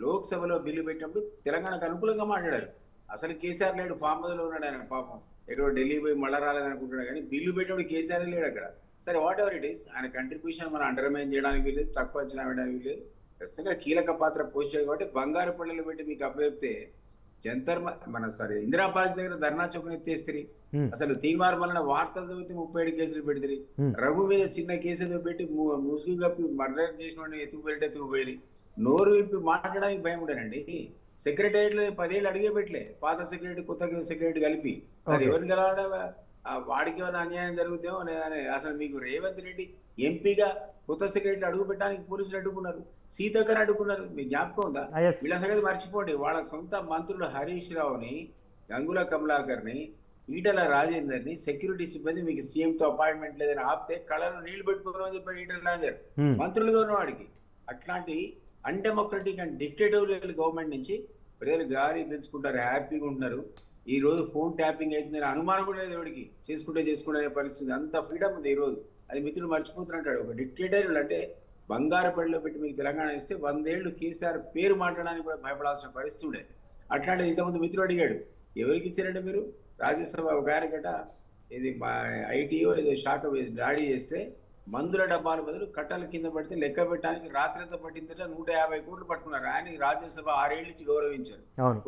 లోక్సభలో బిల్లు పెట్టినప్పుడు తెలంగాణకు అనుకూలంగా మాట్లాడారు. అసలు కేసీఆర్ లేడు, ఫామ్ లో ఉన్నాడు ఆయన. పాపం ఎక్కడో ఢిల్లీ పోయి మళ్ళా రాలేదనుకుంటున్నాడు. కానీ బిల్లు పెట్టినప్పుడు కేసీఆర్ లేడు అక్కడ. సరే, వాట్ ఎవర్ ఇట్ ఈస్, ఆయన కంట్రిబ్యూషన్ మనం అండర్మైన్ చేయడానికి వీలేదు, తక్కువ అంచనా వేయడానికి వీలేదు. ఖచ్చితంగా కీలక పాత్ర పోషించాడు. కాబట్టి బంగారు పళ్ళలు పెట్టి మీకు అప్పచెప్తే జంతర్ ఇందిరా పార్క్ దగ్గర ధర్నా చౌకని ఎత్తేస్తారు. అసలు తీర్మార్ వలన వార్తలు చదివితే 37 కేసులు పెడతారు. రఘు మీద చిన్న కేసులు పెట్టి ముసుగు కప్పి మర్డర్ చేసిన ఎత్తుకుపోయి నోరు విప్పి మాట్లాడడానికి భయం ఉండేనండి. సెక్రటరియట్ లో 10 ఏళ్ళు అడిగే పెట్టలే, పాత సెక్రటరీ కొత్త సెక్రటరీ కలిపి. అది ఎవరికి గెలవాడ వాడికి ఏమైనా అన్యాయం జరుగుతామో అసలు మీకు రేవంత్ రెడ్డి ఎంపీగా కొత్త సెక్రటరీ అడుగు పెట్టడానికి పోలీసులు అడ్డుకున్నారు, సీతక్కర్ అడ్డుకున్నారు. మీకు జ్ఞాపకం ఉందా? వీళ్ళ సంగతి మర్చిపోండి. వాళ్ళ సొంత మంత్రులు హరీష్ రావుని, గంగుల కమలాకర్ ని, ఈటల రాజేందర్ ని సెక్యూరిటీ సిబ్బంది మీకు సీఎంతో అపాయింట్మెంట్ లేదని ఆపితే కళను నీళ్లు పెట్టుకోమని చెప్పాడు ఈటల రాజేందర్ మంత్రులుగా ఉన్నవాడికి. అట్లాంటి అన్డెమోక్రటిక్ అండ్ డిక్టేటివ్ గవర్నమెంట్ నుంచి ప్రజలు గాలి పీల్చుకుంటారు, హ్యాపీగా ఉంటున్నారు. ఈ రోజు ఫోన్ ట్యాపింగ్ అవుతుందని అనుమానం కూడా లేదు ఎవరికి. చేసుకుంటే పరిస్థితి, అంత ఫ్రీడమ్ ఉంది ఈ రోజు. అది మిత్రుడు మర్చిపోతున్నట్టాడు. ఒక డిక్టేటర్ అంటే బంగారు పడిలో పెట్టి మీకు తెలంగాణ ఇస్తే 100 ఏళ్ళు కేసీఆర్ పేరు మాట్లాడడానికి కూడా భయపడాల్సిన పరిస్థితి ఉండేది. అట్లాంటిది ఇంతకుముందు మిత్రుడు అడిగాడు, ఎవరికి ఇచ్చారంటే మీరు రాజ్యసభ ఒక గారికట ఇది ఐటీఓ ఏదో శాఖ దాడి చేస్తే మందుల డబ్బాల బదులు కట్టల కింద పడితే లెక్క పెట్టడానికి రాత్రంతా పట్టిందట. 150 కోట్లు పట్టుకున్నారు. ఆయనకి రాజ్యసభ 6 ఏళ్ళు ఇచ్చి గౌరవించారు.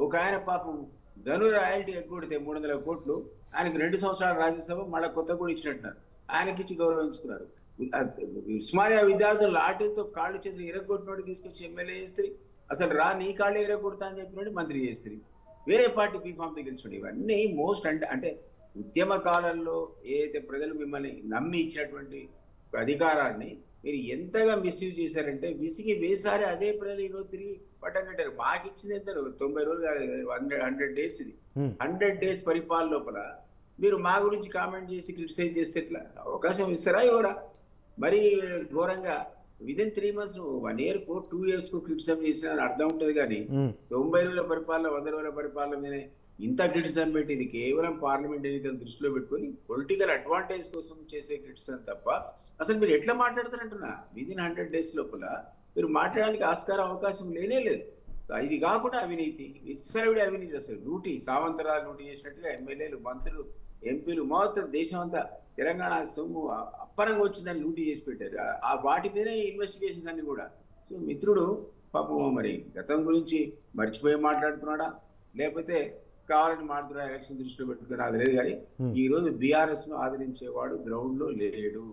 ఒక ఆయన పాపం ధను రాయల్టీ ఎగ్గొడితే 300 కోట్లు, ఆయనకి 2 సంవత్సరాల రాజ్యసభ మళ్ళీ కొత్త కూడా ఇచ్చినట్టున్నారు. ఆయనకి ఇచ్చి గౌరవించుకున్నారు. ఉస్మానియా విద్యార్థులు లాఠీలతో కాళ్ళు చేతులు ఇరగొట్టినోడు తీసుకొచ్చి ఎమ్మెల్యే చేస్తారు. అసలు నీ కాళ్ళు ఇరగొడతా అని చెప్పినోడు మంత్రి చేస్తారు. వేరే పార్టీ బీఫామ్తో గెలిచినోడు. ఇవన్నీ మోస్ట్ అంటే ఉద్యమ కాలంలో ఏదైతే ప్రజలు మిమ్మల్ని నమ్మి ఇచ్చినటువంటి అధికారాన్ని మీరు ఎంతగా మిస్యూజ్ చేశారంటే విసిగి వేసారి అదే ప్రజలు ఈరోజు తిరిగి పట్టం కట్టారు. మాకు ఇచ్చింది ఎంత 90 రోజులు కాదు, 100 డేస్. ఇది 100 డేస్ పరిపాలన లోపల మీరు మా గురించి కామెంట్ చేసి క్రిటిసైజ్ చేస్తే ఎట్లా? అవకాశం ఇస్తారా ఎవరా? మరి ఘోరంగా within 3 months 1 year 2 years criticize చేసిన అర్థం ఉంటుంది. కానీ 90 రోజుల పరిపాలన 100 రోజుల పరిపాలన మీదే ఇంత క్రిటిసిజం పెట్టి ఇది కేవలం పార్లమెంట్ ఎన్నికలు దృష్టిలో పెట్టుకుని పొలిటికల్ అడ్వాంటేజ్ కోసం చేసే క్రిటిసిజం తప్ప అసలు మీరు ఎట్లా మాట్లాడుతారంటున్నా? విదిన్ 100 days లోపల మీరు మాట్లాడడానికి ఆస్కారం అవకాశం లేనే లేదు. ఇది కాకుండా అవినీతి, విచ్చలవిడి అవినీతి, అసలు లూటీ, సావంతరాలు లూటీ చేసినట్టుగా ఎమ్మెల్యేలు, మంత్రులు, ఎంపీలు మొత్తం దేశం అంతా తెలంగాణ సొమ్ము అప్పరంగా వచ్చిందని లూటీ చేసి పెట్టారు. ఆ వాటి మీదే ఇన్వెస్టిగేషన్స్ అన్ని కూడా. సో మిత్రుడు పాపం మరి గతం గురించి మర్చిపోయి మాట్లాడుతున్నాడా, లేకపోతే కావాలని మాట్లాడుతున్నా ఎలక్షన్ దృష్టిలో పెట్టుకుని అది లేదు. కానీ ఈ రోజు బీఆర్ఎస్ ను ఆదరించేవాడు గ్రౌండ్ లో లేడు.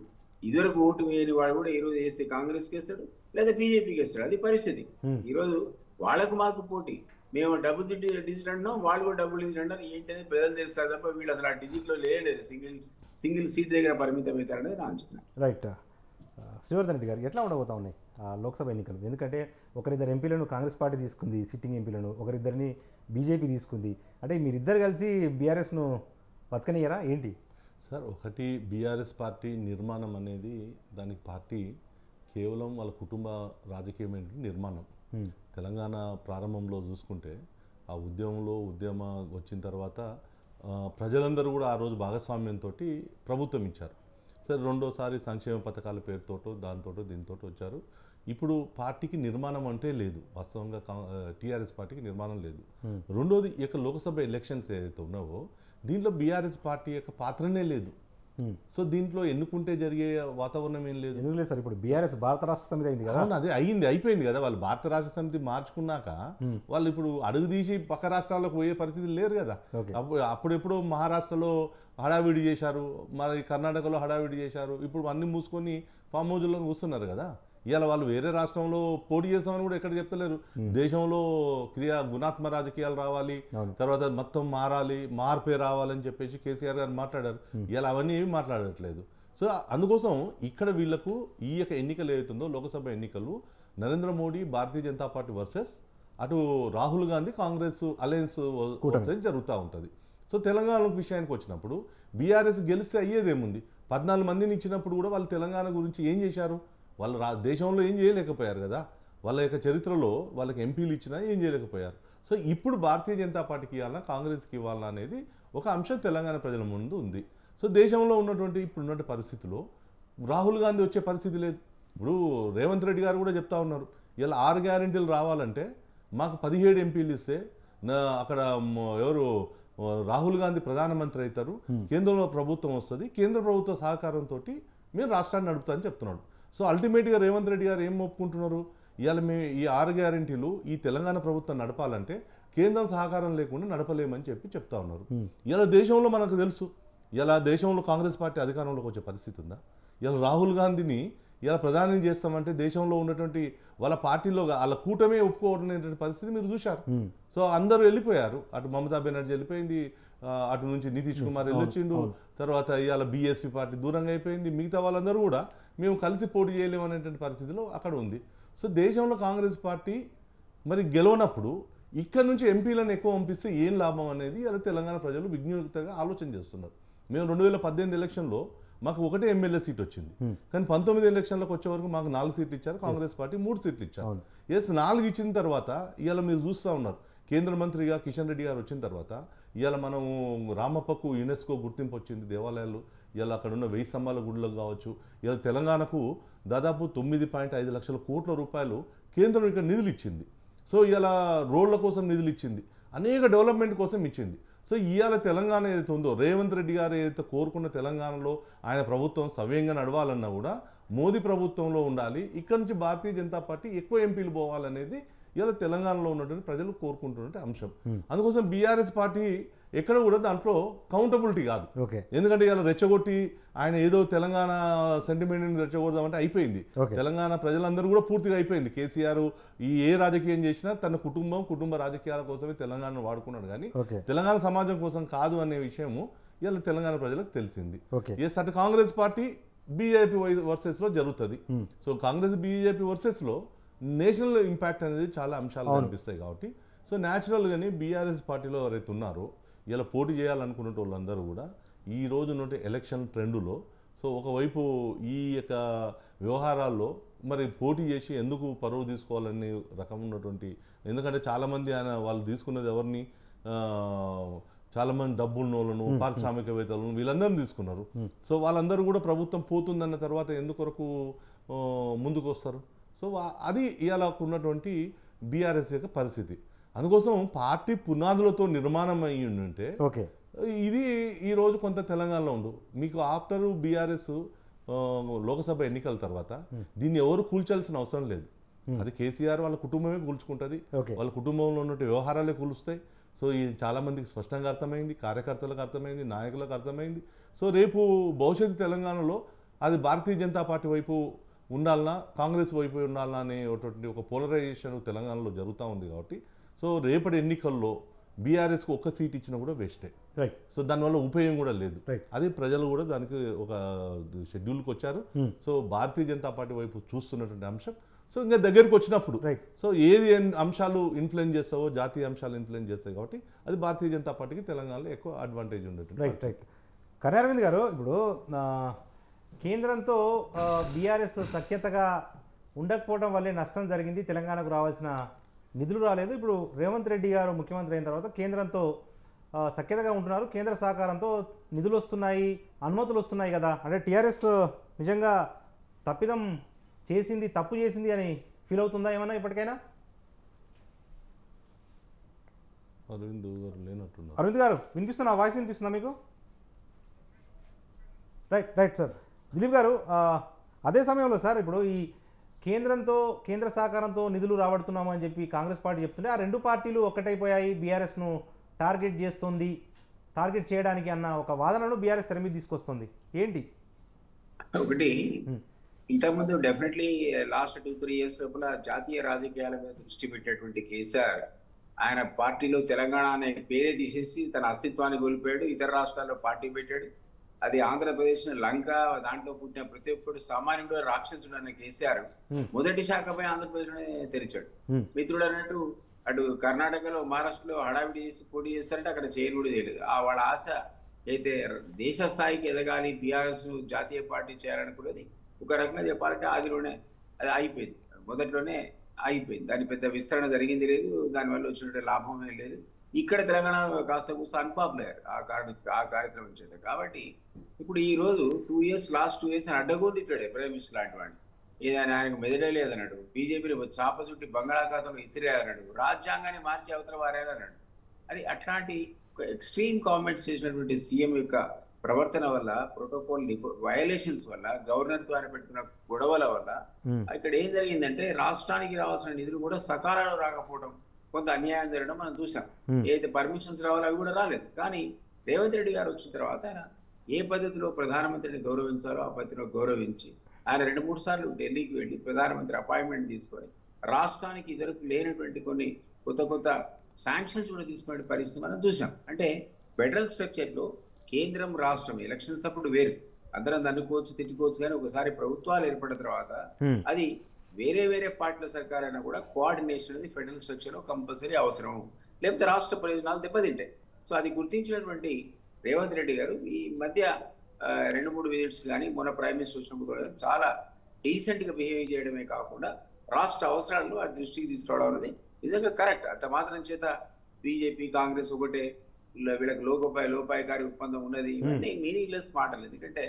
ఇదివరకు ఓటు వేయని వాడు కూడా ఈ రోజు వేస్తే కాంగ్రెస్ కి వేస్తాడు, లేదా బీజేపీకి వేస్తాడు. అది పరిస్థితి. ఈ రోజు వాళ్ళకు మాకు పోటీ. మేము డబుల్ డిజిట్ అంటున్నాం, వాళ్ళు కూడా డబుల్ డిజిట్ అంటారు. ఏంటనేది ప్రజలు తెలుస్తారు తప్ప వీళ్ళు అసలు ఆ డిజిట్ లో లేదు. సింగిల్ సీట్ దగ్గర పరిమితం అవుతారనేది నా అంచనా. రైట్. శ్రీవర్ధన్ రెడ్డి గారు, ఎట్లా ఉండబోతా ఉన్నాయి లోక్సభ ఎన్నికలు? ఎందుకంటే ఒకరిద్దరు ఎంపీలను కాంగ్రెస్ పార్టీ తీసుకుంది, సిట్టింగ్ ఎంపీలను, ఒకరిద్దరిని బీజేపీ తీసుకుంది. అంటే మీరిద్దరు కలిసి బీఆర్ఎస్ను బతకనియరా ఏంటి సార్? ఒకటి, బీఆర్ఎస్ పార్టీ నిర్మాణం అనేది దానికి పార్టీ కేవలం వాళ్ళ కుటుంబ రాజకీయమైన నిర్మాణం. తెలంగాణ ప్రారంభంలో చూసుకుంటే ఆ ఉద్యమ వచ్చిన తర్వాత ప్రజలందరూ కూడా ఆ రోజు భాగస్వామ్యంతో ప్రభుత్వం ఇచ్చారు. సరే, రెండోసారి సంక్షేమ పథకాల పేరుతోటో దాంతో దీంతో వచ్చారు. ఇప్పుడు పార్టీకి నిర్మాణం అంటే లేదు. వాస్తవంగా టీఆర్ఎస్ పార్టీకి నిర్మాణం లేదు. రెండోది, ఈ యొక్క లోక్సభ ఎలక్షన్స్ ఏదైతే ఉన్నావో దీంట్లో బీఆర్ఎస్ పార్టీ యొక్క పాత్రనే లేదు. సో దీంట్లో ఎన్నుకుంటే జరిగే వాతావరణం ఏం లేదు. ఎందుకు లేదు సార్, ఇప్పుడు బీఆర్ఎస్ భారత రాష్ట్ర సమితి అయింది కదా. అవును, అదే అయిపోయింది కదా. వాళ్ళు భారత రాష్ట్ర సమితి మార్చుకున్నాక వాళ్ళు ఇప్పుడు అడుగు తీసి పక్క రాష్ట్రాలకు పోయే పరిస్థితి లేరు కదా. అప్పుడెప్పుడు మహారాష్ట్రలో హడావిడి చేశారు, మరి కర్ణాటకలో హడావిడి చేశారు, ఇప్పుడు అన్ని మూసుకొని ఫామ్ హౌజుల్లో కూర్చున్నారు కదా. ఇవాళ వాళ్ళు వేరే రాష్ట్రంలో పోటీ చేస్తామని కూడా ఎక్కడ చెప్తలేరు. దేశంలో గుణాత్మక రాజకీయాలు రావాలి, తర్వాత మొత్తం మారాలి, మార్పే రావాలని చెప్పేసి కేసీఆర్ గారు మాట్లాడారు. ఇలా అవన్నీ ఏమి మాట్లాడట్లేదు. సో అందుకోసం ఇక్కడ వీళ్లకు ఈ యొక్క ఎన్నికలు ఏదైతుందో లోక్సభ ఎన్నికలు నరేంద్ర మోడీ భారతీయ జనతా పార్టీ వర్సెస్ అటు రాహుల్ గాంధీ కాంగ్రెస్ అలయన్స్ వర్సెస్ జరుగుతూ ఉంటుంది. సో తెలంగాణ విషయానికి వచ్చినప్పుడు బీఆర్ఎస్ గెలిస్తే అయ్యేదేముంది? 14 మందిని ఇచ్చినప్పుడు కూడా వాళ్ళు తెలంగాణ గురించి ఏం చేశారు? వాళ్ళు దేశంలో ఏం చేయలేకపోయారు కదా. వాళ్ళ యొక్క చరిత్రలో వాళ్ళకి ఎంపీలు ఇచ్చినా ఏం చేయలేకపోయారు. సో ఇప్పుడు భారతీయ జనతా పార్టీకి ఇవ్వాలన్నా కాంగ్రెస్కి ఇవ్వాలన్నా అనేది ఒక అంశం తెలంగాణ ప్రజల ముందు ఉంది. సో దేశంలో ఉన్నటువంటి ఇప్పుడున్నటువంటి పరిస్థితిలో రాహుల్ గాంధీ వచ్చే పరిస్థితి లేదు. ఇప్పుడు రేవంత్ రెడ్డి గారు కూడా చెప్తా ఉన్నారు, ఇలా 6 గ్యారెంటీలు రావాలంటే మాకు 17 ఎంపీలు ఇస్తే అక్కడ ఎవరు రాహుల్ గాంధీ ప్రధానమంత్రి అవుతారు, కేంద్రంలో ప్రభుత్వం వస్తుంది, కేంద్ర ప్రభుత్వ సహకారంతో మేము రాష్ట్రాన్ని నడుపుతామని చెప్తున్నాడు. సో అల్టిమేట్గా రేవంత్ రెడ్డి గారు ఏం ఒప్పుకుంటున్నారు? ఇవాళ మేము ఈ 6 గ్యారెంటీలు ఈ తెలంగాణ ప్రభుత్వం నడపాలంటే కేంద్రం సహకారం లేకుండా నడపలేమని చెప్తా ఉన్నారు. ఇలా దేశంలో మనకు తెలుసు, ఇలా దేశంలో కాంగ్రెస్ పార్టీ అధికారంలోకి వచ్చే పరిస్థితి ఉందా? ఇలా రాహుల్ గాంధీని ఇలా ప్రధాని చేస్తామంటే దేశంలో ఉన్నటువంటి వాళ్ళ పార్టీలో వాళ్ళ కూటమే ఒప్పుకోవడం పరిస్థితి మీరు చూశారు. సో అందరూ వెళ్ళిపోయారు. అటు మమతా బెనర్జీ వెళ్ళిపోయింది, అటు నుంచి నితీష్ కుమార్ వెళ్ళొచ్చిండు, తర్వాత ఇవాళ బీఎస్పీ పార్టీ దూరంగా అయిపోయింది. మిగతా వాళ్ళందరూ కూడా మేము కలిసి పోటీ చేయలేము అనేటువంటి పరిస్థితిలో అక్కడ ఉంది. సో దేశంలో కాంగ్రెస్ పార్టీ మరి గెలవనప్పుడు ఇక్కడ నుంచి ఎంపీలను ఎక్కువ పంపిస్తే ఏం లాభం అనేది ఇలా తెలంగాణ ప్రజలు విజ్ఞప్తిగా ఆలోచన చేస్తున్నారు. మేము 2018 ఎలక్షన్లో మాకు 1 ఎమ్మెల్యే సీట్ వచ్చింది, కానీ 19 ఎలక్షన్లకు వచ్చే వరకు మాకు 4 సీట్లు ఇచ్చారు, కాంగ్రెస్ పార్టీ 3 సీట్లు ఇచ్చారు. 4 ఇచ్చిన తర్వాత ఇవాళ మీరు చూస్తూ ఉన్నారు, కేంద్ర మంత్రిగా కిషన్ రెడ్డి గారు వచ్చిన తర్వాత ఇవాళ మనం రామప్పకు యునెస్కో గుర్తింపు వచ్చింది, దేవాలయాలు ఇలా అక్కడ ఉన్న 1000 స్తంభాల గుడులకు కావచ్చు. ఇలా తెలంగాణకు దాదాపు 9.5 లక్షల కోట్ల రూపాయలు కేంద్రం ఇక్కడ నిధులు ఇచ్చింది. సో ఇలా రోడ్ల కోసం నిధులు ఇచ్చింది, అనేక డెవలప్మెంట్ కోసం ఇచ్చింది. సో ఇవాళ తెలంగాణ ఏదైతే ఉందో రేవంత్ రెడ్డి గారు ఏదైతే కోరుకున్న తెలంగాణలో ఆయన ప్రభుత్వం సవ్యంగా నడవాలన్నా కూడా మోదీ ప్రభుత్వంలో ఉండాలి, ఇక్కడ నుంచి భారతీయ జనతా పార్టీ ఎక్కువ ఎంపీలు పోవాలనేది ఇలా తెలంగాణలో ఉన్నటువంటి ప్రజలు కోరుకుంటున్నటువంటి అంశం. అందుకోసం బీఆర్ఎస్ పార్టీ ఎక్కడ కూడా దాంట్లో కౌంటబిలిటీ కాదు. ఎందుకంటే ఇలా రెచ్చగొట్టి ఆయన ఏదో తెలంగాణ సెంటిమెంట్ని రెచ్చగొడదామంటే అయిపోయింది. తెలంగాణ ప్రజలందరూ కూడా పూర్తిగా అయిపోయింది. కేసీఆర్ ఏ రాజకీయం చేసినా తన కుటుంబ రాజకీయాల కోసమే తెలంగాణను వాడుకున్నాడు, కానీ తెలంగాణ సమాజం కోసం కాదు అనే విషయము ఇలా తెలంగాణ ప్రజలకు తెలిసింది. ఎస్, అటు కాంగ్రెస్ పార్టీ బీజేపీ వర్సెస్లో జరుగుతుంది. సో కాంగ్రెస్ బీజేపీ వర్సెస్లో నేషనల్ ఇంపాక్ట్ అనేది చాలా అంశాలు కనిపిస్తాయి కాబట్టి సో న్యాచురల్గానే బీఆర్ఎస్ పార్టీలో ఎవరైతే ఉన్నారో ఇలా పోటీ చేయాలనుకున్న వాళ్ళందరూ కూడా ఈ రోజు నుండి ఎలక్షన్ ట్రెండులో సో ఒకవైపు ఈ యొక్క వ్యవహారాల్లో మరి పోటీ చేసి ఎందుకు పరువు తీసుకోవాలనే రకం ఉన్నటువంటి, ఎందుకంటే చాలామంది ఆయన వాళ్ళు తీసుకున్నది ఎవరిని, చాలామంది డబ్బున్నోళ్ళను పారిశ్రామికవేత్తలను వీళ్ళందరినీ తీసుకున్నారు. సో వాళ్ళందరూ కూడా ప్రభుత్వం పోతుందన్న తర్వాత ఎందుకొరకు ముందుకు వస్తారు? సో అది ఇవాళ ఉన్నటువంటి బీఆర్ఎస్ యొక్క పరిస్థితి. అందుకోసం పార్టీ పునాదులతో నిర్మాణం అయ్యి ఉంటే ఇది ఈరోజు కొంత తెలంగాణలో ఉండు. మీకు ఆఫ్టర్ బీఆర్ఎస్ లోక్సభ ఎన్నికల తర్వాత దీన్ని ఎవరు కూల్చాల్సిన అవసరం లేదు. అది కేసీఆర్ వాళ్ళ కుటుంబమే కూల్చుకుంటుంది, వాళ్ళ కుటుంబంలో ఉన్నటువంటి వ్యవహారాలే కూలుస్తాయి. సో ఇది చాలామందికి స్పష్టంగా అర్థమైంది, కార్యకర్తలకు అర్థమైంది, నాయకులకు అర్థమైంది. సో రేపు భవిష్యత్తు తెలంగాణలో అది భారతీయ జనతా పార్టీ వైపు ఉండాలన్నా కాంగ్రెస్ వైపు ఉండాలన్నా అనేటువంటి ఒక పోలరైజేషన్ తెలంగాణలో జరుగుతూ ఉంది. కాబట్టి సో రేపటి ఎన్నికల్లో బీఆర్ఎస్కి 1 సీట్ ఇచ్చినా కూడా వేస్టే. సో దానివల్ల ఉపయోగం కూడా లేదు. అది ప్రజలు కూడా దానికి ఒక షెడ్యూల్కి వచ్చారు. సో భారతీయ జనతా పార్టీ వైపు చూస్తున్నటువంటి అంశం. సో ఇంకా దగ్గరికి వచ్చినప్పుడు సో ఏది అంశాలు ఇన్ఫ్లుయెన్స్ చేస్తావో జాతీయ అంశాలు ఇన్ఫ్లుయెన్స్ చేస్తాయి కాబట్టి అది భారతీయ జనతా పార్టీకి తెలంగాణలో ఎక్కువ అడ్వాంటేజ్ ఉండేటువంటి. కర్ణారవింద్ గారు, ఇప్పుడు కేంద్రంతో బీఆర్ఎస్ సఖ్యతగా ఉండకపోవడం వల్లే నష్టం జరిగింది, తెలంగాణకు రావాల్సిన నిధులు రాలేదు. ఇప్పుడు రేవంత్ రెడ్డి గారు ముఖ్యమంత్రి అయిన తర్వాత కేంద్రంతో సఖ్యతగా ఉంటున్నారు, కేంద్ర సహకారంతో నిధులు వస్తున్నాయి, అనుమతులు వస్తున్నాయి కదా. అంటే టీఆర్ఎస్ నిజంగా తప్పు చేసింది అని ఫీల్ అవుతుందా ఏమన్నా ఇప్పటికైనా? అరవింద్ గారు వినిపిస్తున్నా? వాయిస్ వినిపిస్తుందా మీకు? Right sir. దిలీప్ గారు, అదే సమయంలో సార్ ఇప్పుడు ఈ కేంద్ర సహకారంతో నిధులు రాబడుతున్నామని చెప్పి కాంగ్రెస్ పార్టీ చెప్తుంటే ఆ రెండు పార్టీలు ఒక్కటైపోయాయి, బీఆర్ఎస్ను టార్గెట్ చేయడానికి అన్న ఒక వాదనను బీఆర్ఎస్ తెర మీద తీసుకొస్తుంది. ఏంటి? ఒకటి, ఇంతకుముందు డెఫినెట్లీ లాస్ట్ 2-3 years లోపల జాతీయ రాజకీయాల మీద దృష్టి పెట్టేటువంటి కేసీఆర్ ఆయన పార్టీలో తెలంగాణ అనే పేరే తీసేసి తన అస్తిత్వాన్ని కోల్పోయాడు. ఇతర రాష్ట్రాల్లో పార్టీ పెట్టాడు. అది ఆంధ్రప్రదేశ్ లంక, దాంట్లో పుట్టిన ప్రతి ఒక్కడు సామాన్యుడు రాక్షసుడు అనే కేసీఆర్ మొదటి శాఖపై ఆంధ్రప్రదేశ్లోనే తెరిచాడు. మిత్రుడు అన్నట్టు అటు కర్ణాటకలో, మహారాష్ట్రలో హడావిడి చేసి పోటీ చేస్తారంటే అక్కడ చేయను కూడా చేయలేదు. వాళ్ళ ఆశ అయితే దేశ స్థాయికి ఎదగాలి, బీఆర్ఎస్ జాతీయ పార్టీ చేయాలనుకునేది ఒక రకంగా చెప్పాలంటే ఆదిలోనే అది అయిపోయింది, మొదట్లోనే అయిపోయింది. దాని పెద్ద విస్తరణ జరిగింది లేదు, దానివల్ల వచ్చినట్టు లాభం ఏం లేదు. ఇక్కడ తెలంగాణలో కాస్త కూస్త అన్పాపులర్ ఆ కార్యక్రమం చేత. కాబట్టి ఇప్పుడు ఈ రోజు లాస్ట్ 2 years అడ్డగోలు తిట్టాడు ప్రైమ్ మినిస్టర్ లాంటి వాడిని. ఏదైనా ఆయనకు మెదడే లేదన్నాడు, బీజేపీని చాప చుట్టి బంగాళాఖాతంలో ఇసిరేయాలన్నాడు, రాజ్యాంగాన్ని మార్చి అవతల వారేయాలన్నాడు. అది అట్లాంటి ఎక్స్ట్రీమ్ కామెంట్స్ చేసినటువంటి సీఎం యొక్క ప్రవర్తన వల్ల, ప్రోటోకాల్ వయలేషన్స్ వల్ల, గవర్నర్ ద్వారా పెట్టుకున్న గొడవల వల్ల ఇక్కడ ఏం జరిగిందంటే రాష్ట్రానికి రావాల్సిన నిధులు కూడా సకాలంలో రాకపోవడం, కొంత అన్యాయం జరగడం మనం చూసాం. ఏదైతే పర్మిషన్స్ రావాలో అవి కూడా రాలేదు. కానీ రేవంత్ రెడ్డి గారు వచ్చిన తర్వాత ఆయన ఏ పద్ధతిలో ప్రధానమంత్రిని గౌరవించాలో ఆ పద్ధతిలో గౌరవించి ఆయన 2-3 సార్లు ఢిల్లీకి వెళ్ళి ప్రధానమంత్రి అపాయింట్మెంట్ తీసుకొని రాష్ట్రానికి ఇద్దరు లేనటువంటి కొన్ని కొత్త శాంక్షన్స్ కూడా తీసుకునే పరిస్థితి మనం చూసాం. అంటే ఫెడరల్ స్ట్రక్చర్లో కేంద్రం, రాష్ట్రం ఎలక్షన్స్ అప్పుడు వేరు, అందరం దన్నుకోవచ్చు, తిట్టుకోవచ్చు. కానీ ఒకసారి ప్రభుత్వాలు ఏర్పడిన తర్వాత అది వేరే పార్టీల సర్కార్ అయినా కూడా కోఆర్డినేషన్ అనేది ఫెడరల్ స్ట్రక్చర్లో కంపల్సరీ అవసరం, లేకపోతే రాష్ట్ర ప్రయోజనాలు దెబ్బతింటాయి. సో అది గుర్తించినటువంటి రేవంత్ రెడ్డి గారు ఈ మధ్య 2-3 విజిట్స్ కానీ మొన్న ప్రైమ్ మినిస్టర్ వచ్చినప్పుడు కూడా చాలా డీసెంట్గా బిహేవ్ చేయడమే కాకుండా రాష్ట్ర అవసరాలను ఆ దృష్టికి తీసుకురావడం అనేది నిజంగా కరెక్ట్. అంత మాత్రం చేత బీజేపీ, కాంగ్రెస్ ఒకటే, వీళ్ళకి లోపాయకారి ఒప్పందం ఉన్నది, ఇవన్నీ మీనింగ్లెస్ మాటలు. ఎందుకంటే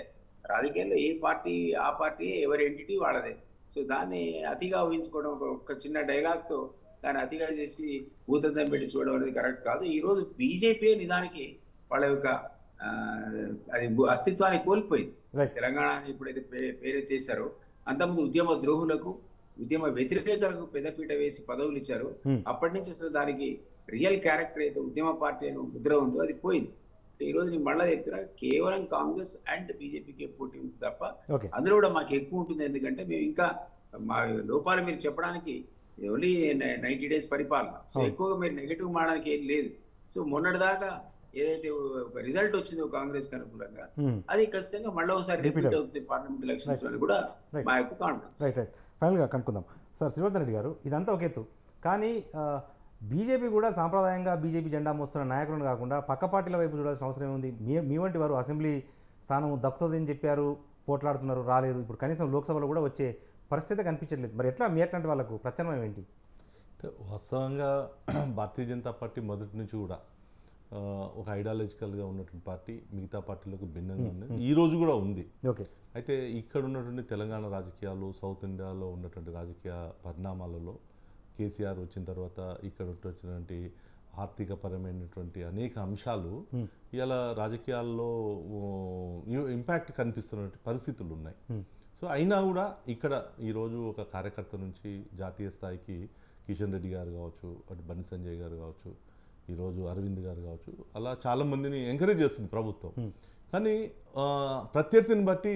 రాజకీయాల్లో ఏ పార్టీ ఆ పార్టీ, ఎవరి ఎంటిటీ వాళ్ళదే. సో దాన్ని అతిగా ఊహించుకోవడం, ఒక చిన్న డైలాగ్తో దాన్ని అతిగా చేసి భూతంతం పెట్టి చూడడం అనేది కరెక్ట్ కాదు. ఈరోజు బీజేపీ నిజానికి వాళ్ళ యొక్క అది అస్తిత్వాన్ని కోల్పోయింది. తెలంగాణ ఎప్పుడైతే పేరెత్తేసారో అంతకుముందు ఉద్యమ ద్రోహులకు, ఉద్యమ వ్యతిరేకలకు పెద్దపీట వేసి పదవులు ఇచ్చారు. అప్పటి నుంచి అసలు దానికి రియల్ క్యారెక్టర్ అయితే ఉద్యమ పార్టీ అని ముద్ర ఉందో అది పోయింది. ఈ రోజు నేను మళ్ళీ చెప్పినా కేవలం కాంగ్రెస్ అండ్ బీజేపీకి పోటీ ఉంటుంది తప్ప అందులో కూడా మాకు ఎక్కువ ఉంటుంది. ఎందుకంటే మేము ఇంకా మా లోపాలు మీరు చెప్పడానికి ఓన్లీ 90 days పరిపాలన, సో ఎక్కువగా మీరు నెగిటివ్ మాడడానికి ఏం లేదు. సో మొన్నటిదాకా ఏదైతే ఒక రిజల్ట్ వచ్చిందో కాంగ్రెస్ కి అనుకూలంగా, అది ఖచ్చితంగా మళ్ళీ ఒకసారి రిపీట్ అవుతుంది పార్లమెంట్ ఎలక్షన్స్ అని కూడా మా యొక్క కాన్ఫిడెన్స్. ఫైనల్గా కనుక్కుందాం సార్. శ్రీవర్ధన్ రెడ్డి గారు, ఇదంతా ఒక ఎత్తు, కానీ బీజేపీ కూడా సాంప్రదాయంగా బీజేపీ జెండా మోస్తున్న నాయకులను కాకుండా పక్క పార్టీల వైపు చూడాల్సిన అవసరం ఉంది. మీ వంటి వారు అసెంబ్లీ స్థానం దక్కుతుందని చెప్పారు, పోట్లాడుతున్నారు, రాలేదు. ఇప్పుడు కనీసం లోక్సభలో కూడా వచ్చే పరిస్థితి కనిపించట్లేదు. మరి ఎట్లా మీ అట్లాంటి వాళ్ళకు ప్రత్యామ్నాయం ఏంటి? వాస్తవంగా భారతీయ జనతా పార్టీ మొదటి నుంచి కూడా ఒక ఐడియాలజికల్గా ఉన్నటువంటి పార్టీ, మిగతా పార్టీలకు భిన్నంగా ఉంది, ఈ రోజు కూడా ఉంది. ఓకే. అయితే ఇక్కడ ఉన్నటువంటి తెలంగాణ రాజకీయాలు, సౌత్ ఇండియాలో ఉన్నటువంటి రాజకీయ పరిణామాలలో కేసీఆర్ వచ్చిన తర్వాత ఇక్కడ వచ్చినటువంటి ఆర్థికపరమైనటువంటి అనేక అంశాలు ఇలా రాజకీయాల్లో ఇంపాక్ట్ కనిపిస్తున్నటువంటి పరిస్థితులు ఉన్నాయి. సో అయినా కూడా ఇక్కడ ఈరోజు ఒక కార్యకర్త నుంచి జాతీయ స్థాయికి కిషన్ రెడ్డి గారు కావచ్చు, అటు బండి సంజయ్ గారు కావచ్చు, ఈరోజు అరవింద్ గారు కావచ్చు, అలా చాలామందిని ఎంకరేజ్ చేస్తుంది ప్రభుత్వం. కానీ ప్రత్యర్థిని బట్టి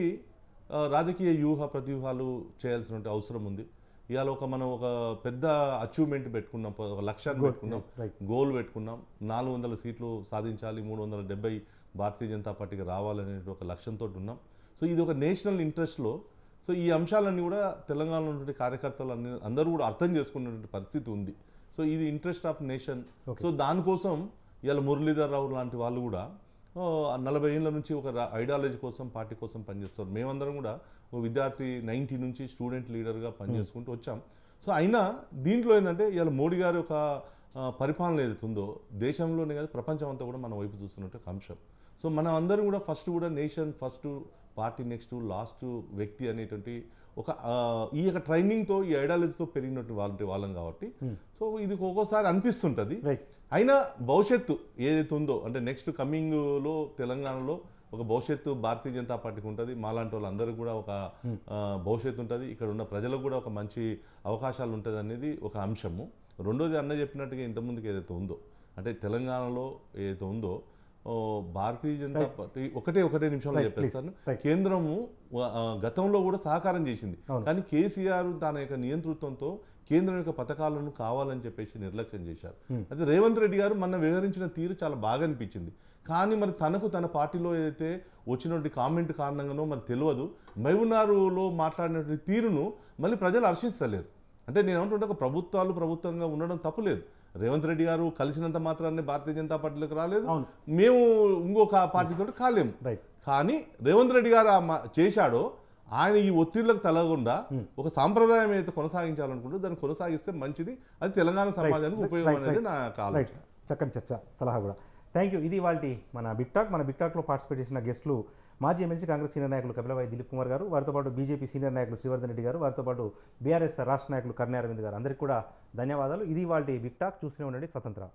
రాజకీయ ప్రతివ్యూహాలు చేయాల్సిన అవసరం ఉంది. ఇవాళ మనం ఒక పెద్ద అచీవ్మెంట్ పెట్టుకున్నాం, ఒక లక్ష్యాన్ని పెట్టుకున్నాం, గోల్ పెట్టుకున్నాం, 400 సీట్లు సాధించాలి, 370 భారతీయ జనతా పార్టీకి రావాలనే ఒక లక్ష్యంతో ఉన్నాం. సో ఇది ఒక నేషనల్ ఇంట్రెస్ట్లో. సో ఈ అంశాలన్నీ కూడా తెలంగాణలో ఉన్నటువంటి కార్యకర్తలు అందరూ కూడా అర్థం చేసుకున్నటువంటి పరిస్థితి ఉంది. సో ఇది ఇంట్రెస్ట్ ఆఫ్ నేషన్. సో దానికోసం ఇవాళ మురళీధర్ రావు లాంటి వాళ్ళు కూడా 40 ఏళ్ళ నుంచి ఒక ఐడియాలజీ కోసం, పార్టీ కోసం పనిచేస్తారు. మేమందరం కూడా ఒక విద్యార్థి 90 నుంచి స్టూడెంట్ లీడర్గా పనిచేసుకుంటూ వచ్చాం. సో అయినా దీంట్లో ఏంటంటే ఇవాళ మోడీ గారి ఒక పరిపాలన ఏదైతే ఉందో దేశంలోనే కాదు ప్రపంచం అంతా కూడా మన వైపు చూస్తున్నట్టు అంశం. సో మనం అందరం కూడా ఫస్ట్ కూడా nation first, party next, last వ్యక్తి అనేటువంటి ఒక ఈ యొక్క ట్రైనింగ్తో, ఈ ఐడియాలజీతో పెరిగినటువంటి వాళ్ళం కాబట్టి సో ఇది ఒక్కోసారి అనిపిస్తుంటుంది. అయినా భవిష్యత్తు ఏదైతే ఉందో అంటే నెక్స్ట్ కమింగ్లో తెలంగాణలో ఒక భవిష్యత్తు భారతీయ జనతా పార్టీకి ఉంటుంది, మాలాంటి వాళ్ళందరికీ కూడా ఒక భవిష్యత్తు ఉంటుంది, ఇక్కడ ఉన్న ప్రజలకు కూడా ఒక మంచి అవకాశాలు ఉంటుంది అనేది ఒక అంశము. రెండోది అన్న చెప్పినట్టుగా ఇంతకుముందుకు ఏదైతే ఉందో అంటే తెలంగాణలో ఏదైతే ఉందో భారతీయ జనతా పార్టీ ఒకటే నిమిషంలో చెప్పేస్తాను, కేంద్రము గతంలో కూడా సహకారం చేసింది, కానీ కేసీఆర్ తన యొక్క నియంతృత్వంతో కేంద్రం యొక్క పథకాలను కావాలని చెప్పేసి నిర్లక్ష్యం చేశారు. అయితే రేవంత్ రెడ్డి గారు మొన్న వివరించిన తీరు చాలా బాగా అనిపించింది. కానీ మరి తనకు తన పార్టీలో ఏదైతే వచ్చినటువంటి కామెంట్ కారణంగానో మరి తెలియదు, మహబూబ్నగర్లో మాట్లాడినటువంటి తీరును మళ్ళీ ప్రజలు హర్షించలేరు. అంటే నేను ఏమంటుంటే ఒక ప్రభుత్వంగా ఉండడం తప్పులేదు. రేవంత్ రెడ్డి గారు కలిసినంత మాత్రాన్ని భారతీయ జనతా పార్టీలోకి రాలేదు, మేము ఇంకొక పార్టీతో కాలేము. కానీ రేవంత్ రెడ్డి గారు చేశాడో ఆయన ఈ ఒత్తిళ్లకు తలగకుండా ఒక సాంప్రదాయం అయితే కొనసాగించాలనుకుంటే దాన్ని కొనసాగిస్తే మంచిది, అది తెలంగాణ సమాజానికి ఉపయోగం అనేది నా ఆలోచన. చక్కని చర్చ, సలహా కూడా. Thank you. ఇది వాళ్ళ మన బిగ్ టాక్లో పార్టిసిపేట్ చేసిన గెస్టులు మాజీ ఎమ్మెల్సీ కాంగ్రెస్ సీనియర్ నాయకులు కపిలవాయి దిలీప్ కుమార్ గారు, వారితో పాటు బీజేపీ సీనియర్ నాయకులు శ్రీవర్ధన్ రెడ్డి గారు, వారితో పాటు బీఆర్ఎస్ రాష్ట్ర నాయకులు కర్ణే అరవింద్ గారు. అందరికీ కూడా ధన్యవాదాలు. ఇది వాళ్ళ బిగ్ టాక్. చూస్తూనే ఉండండి స్వతంత్ర.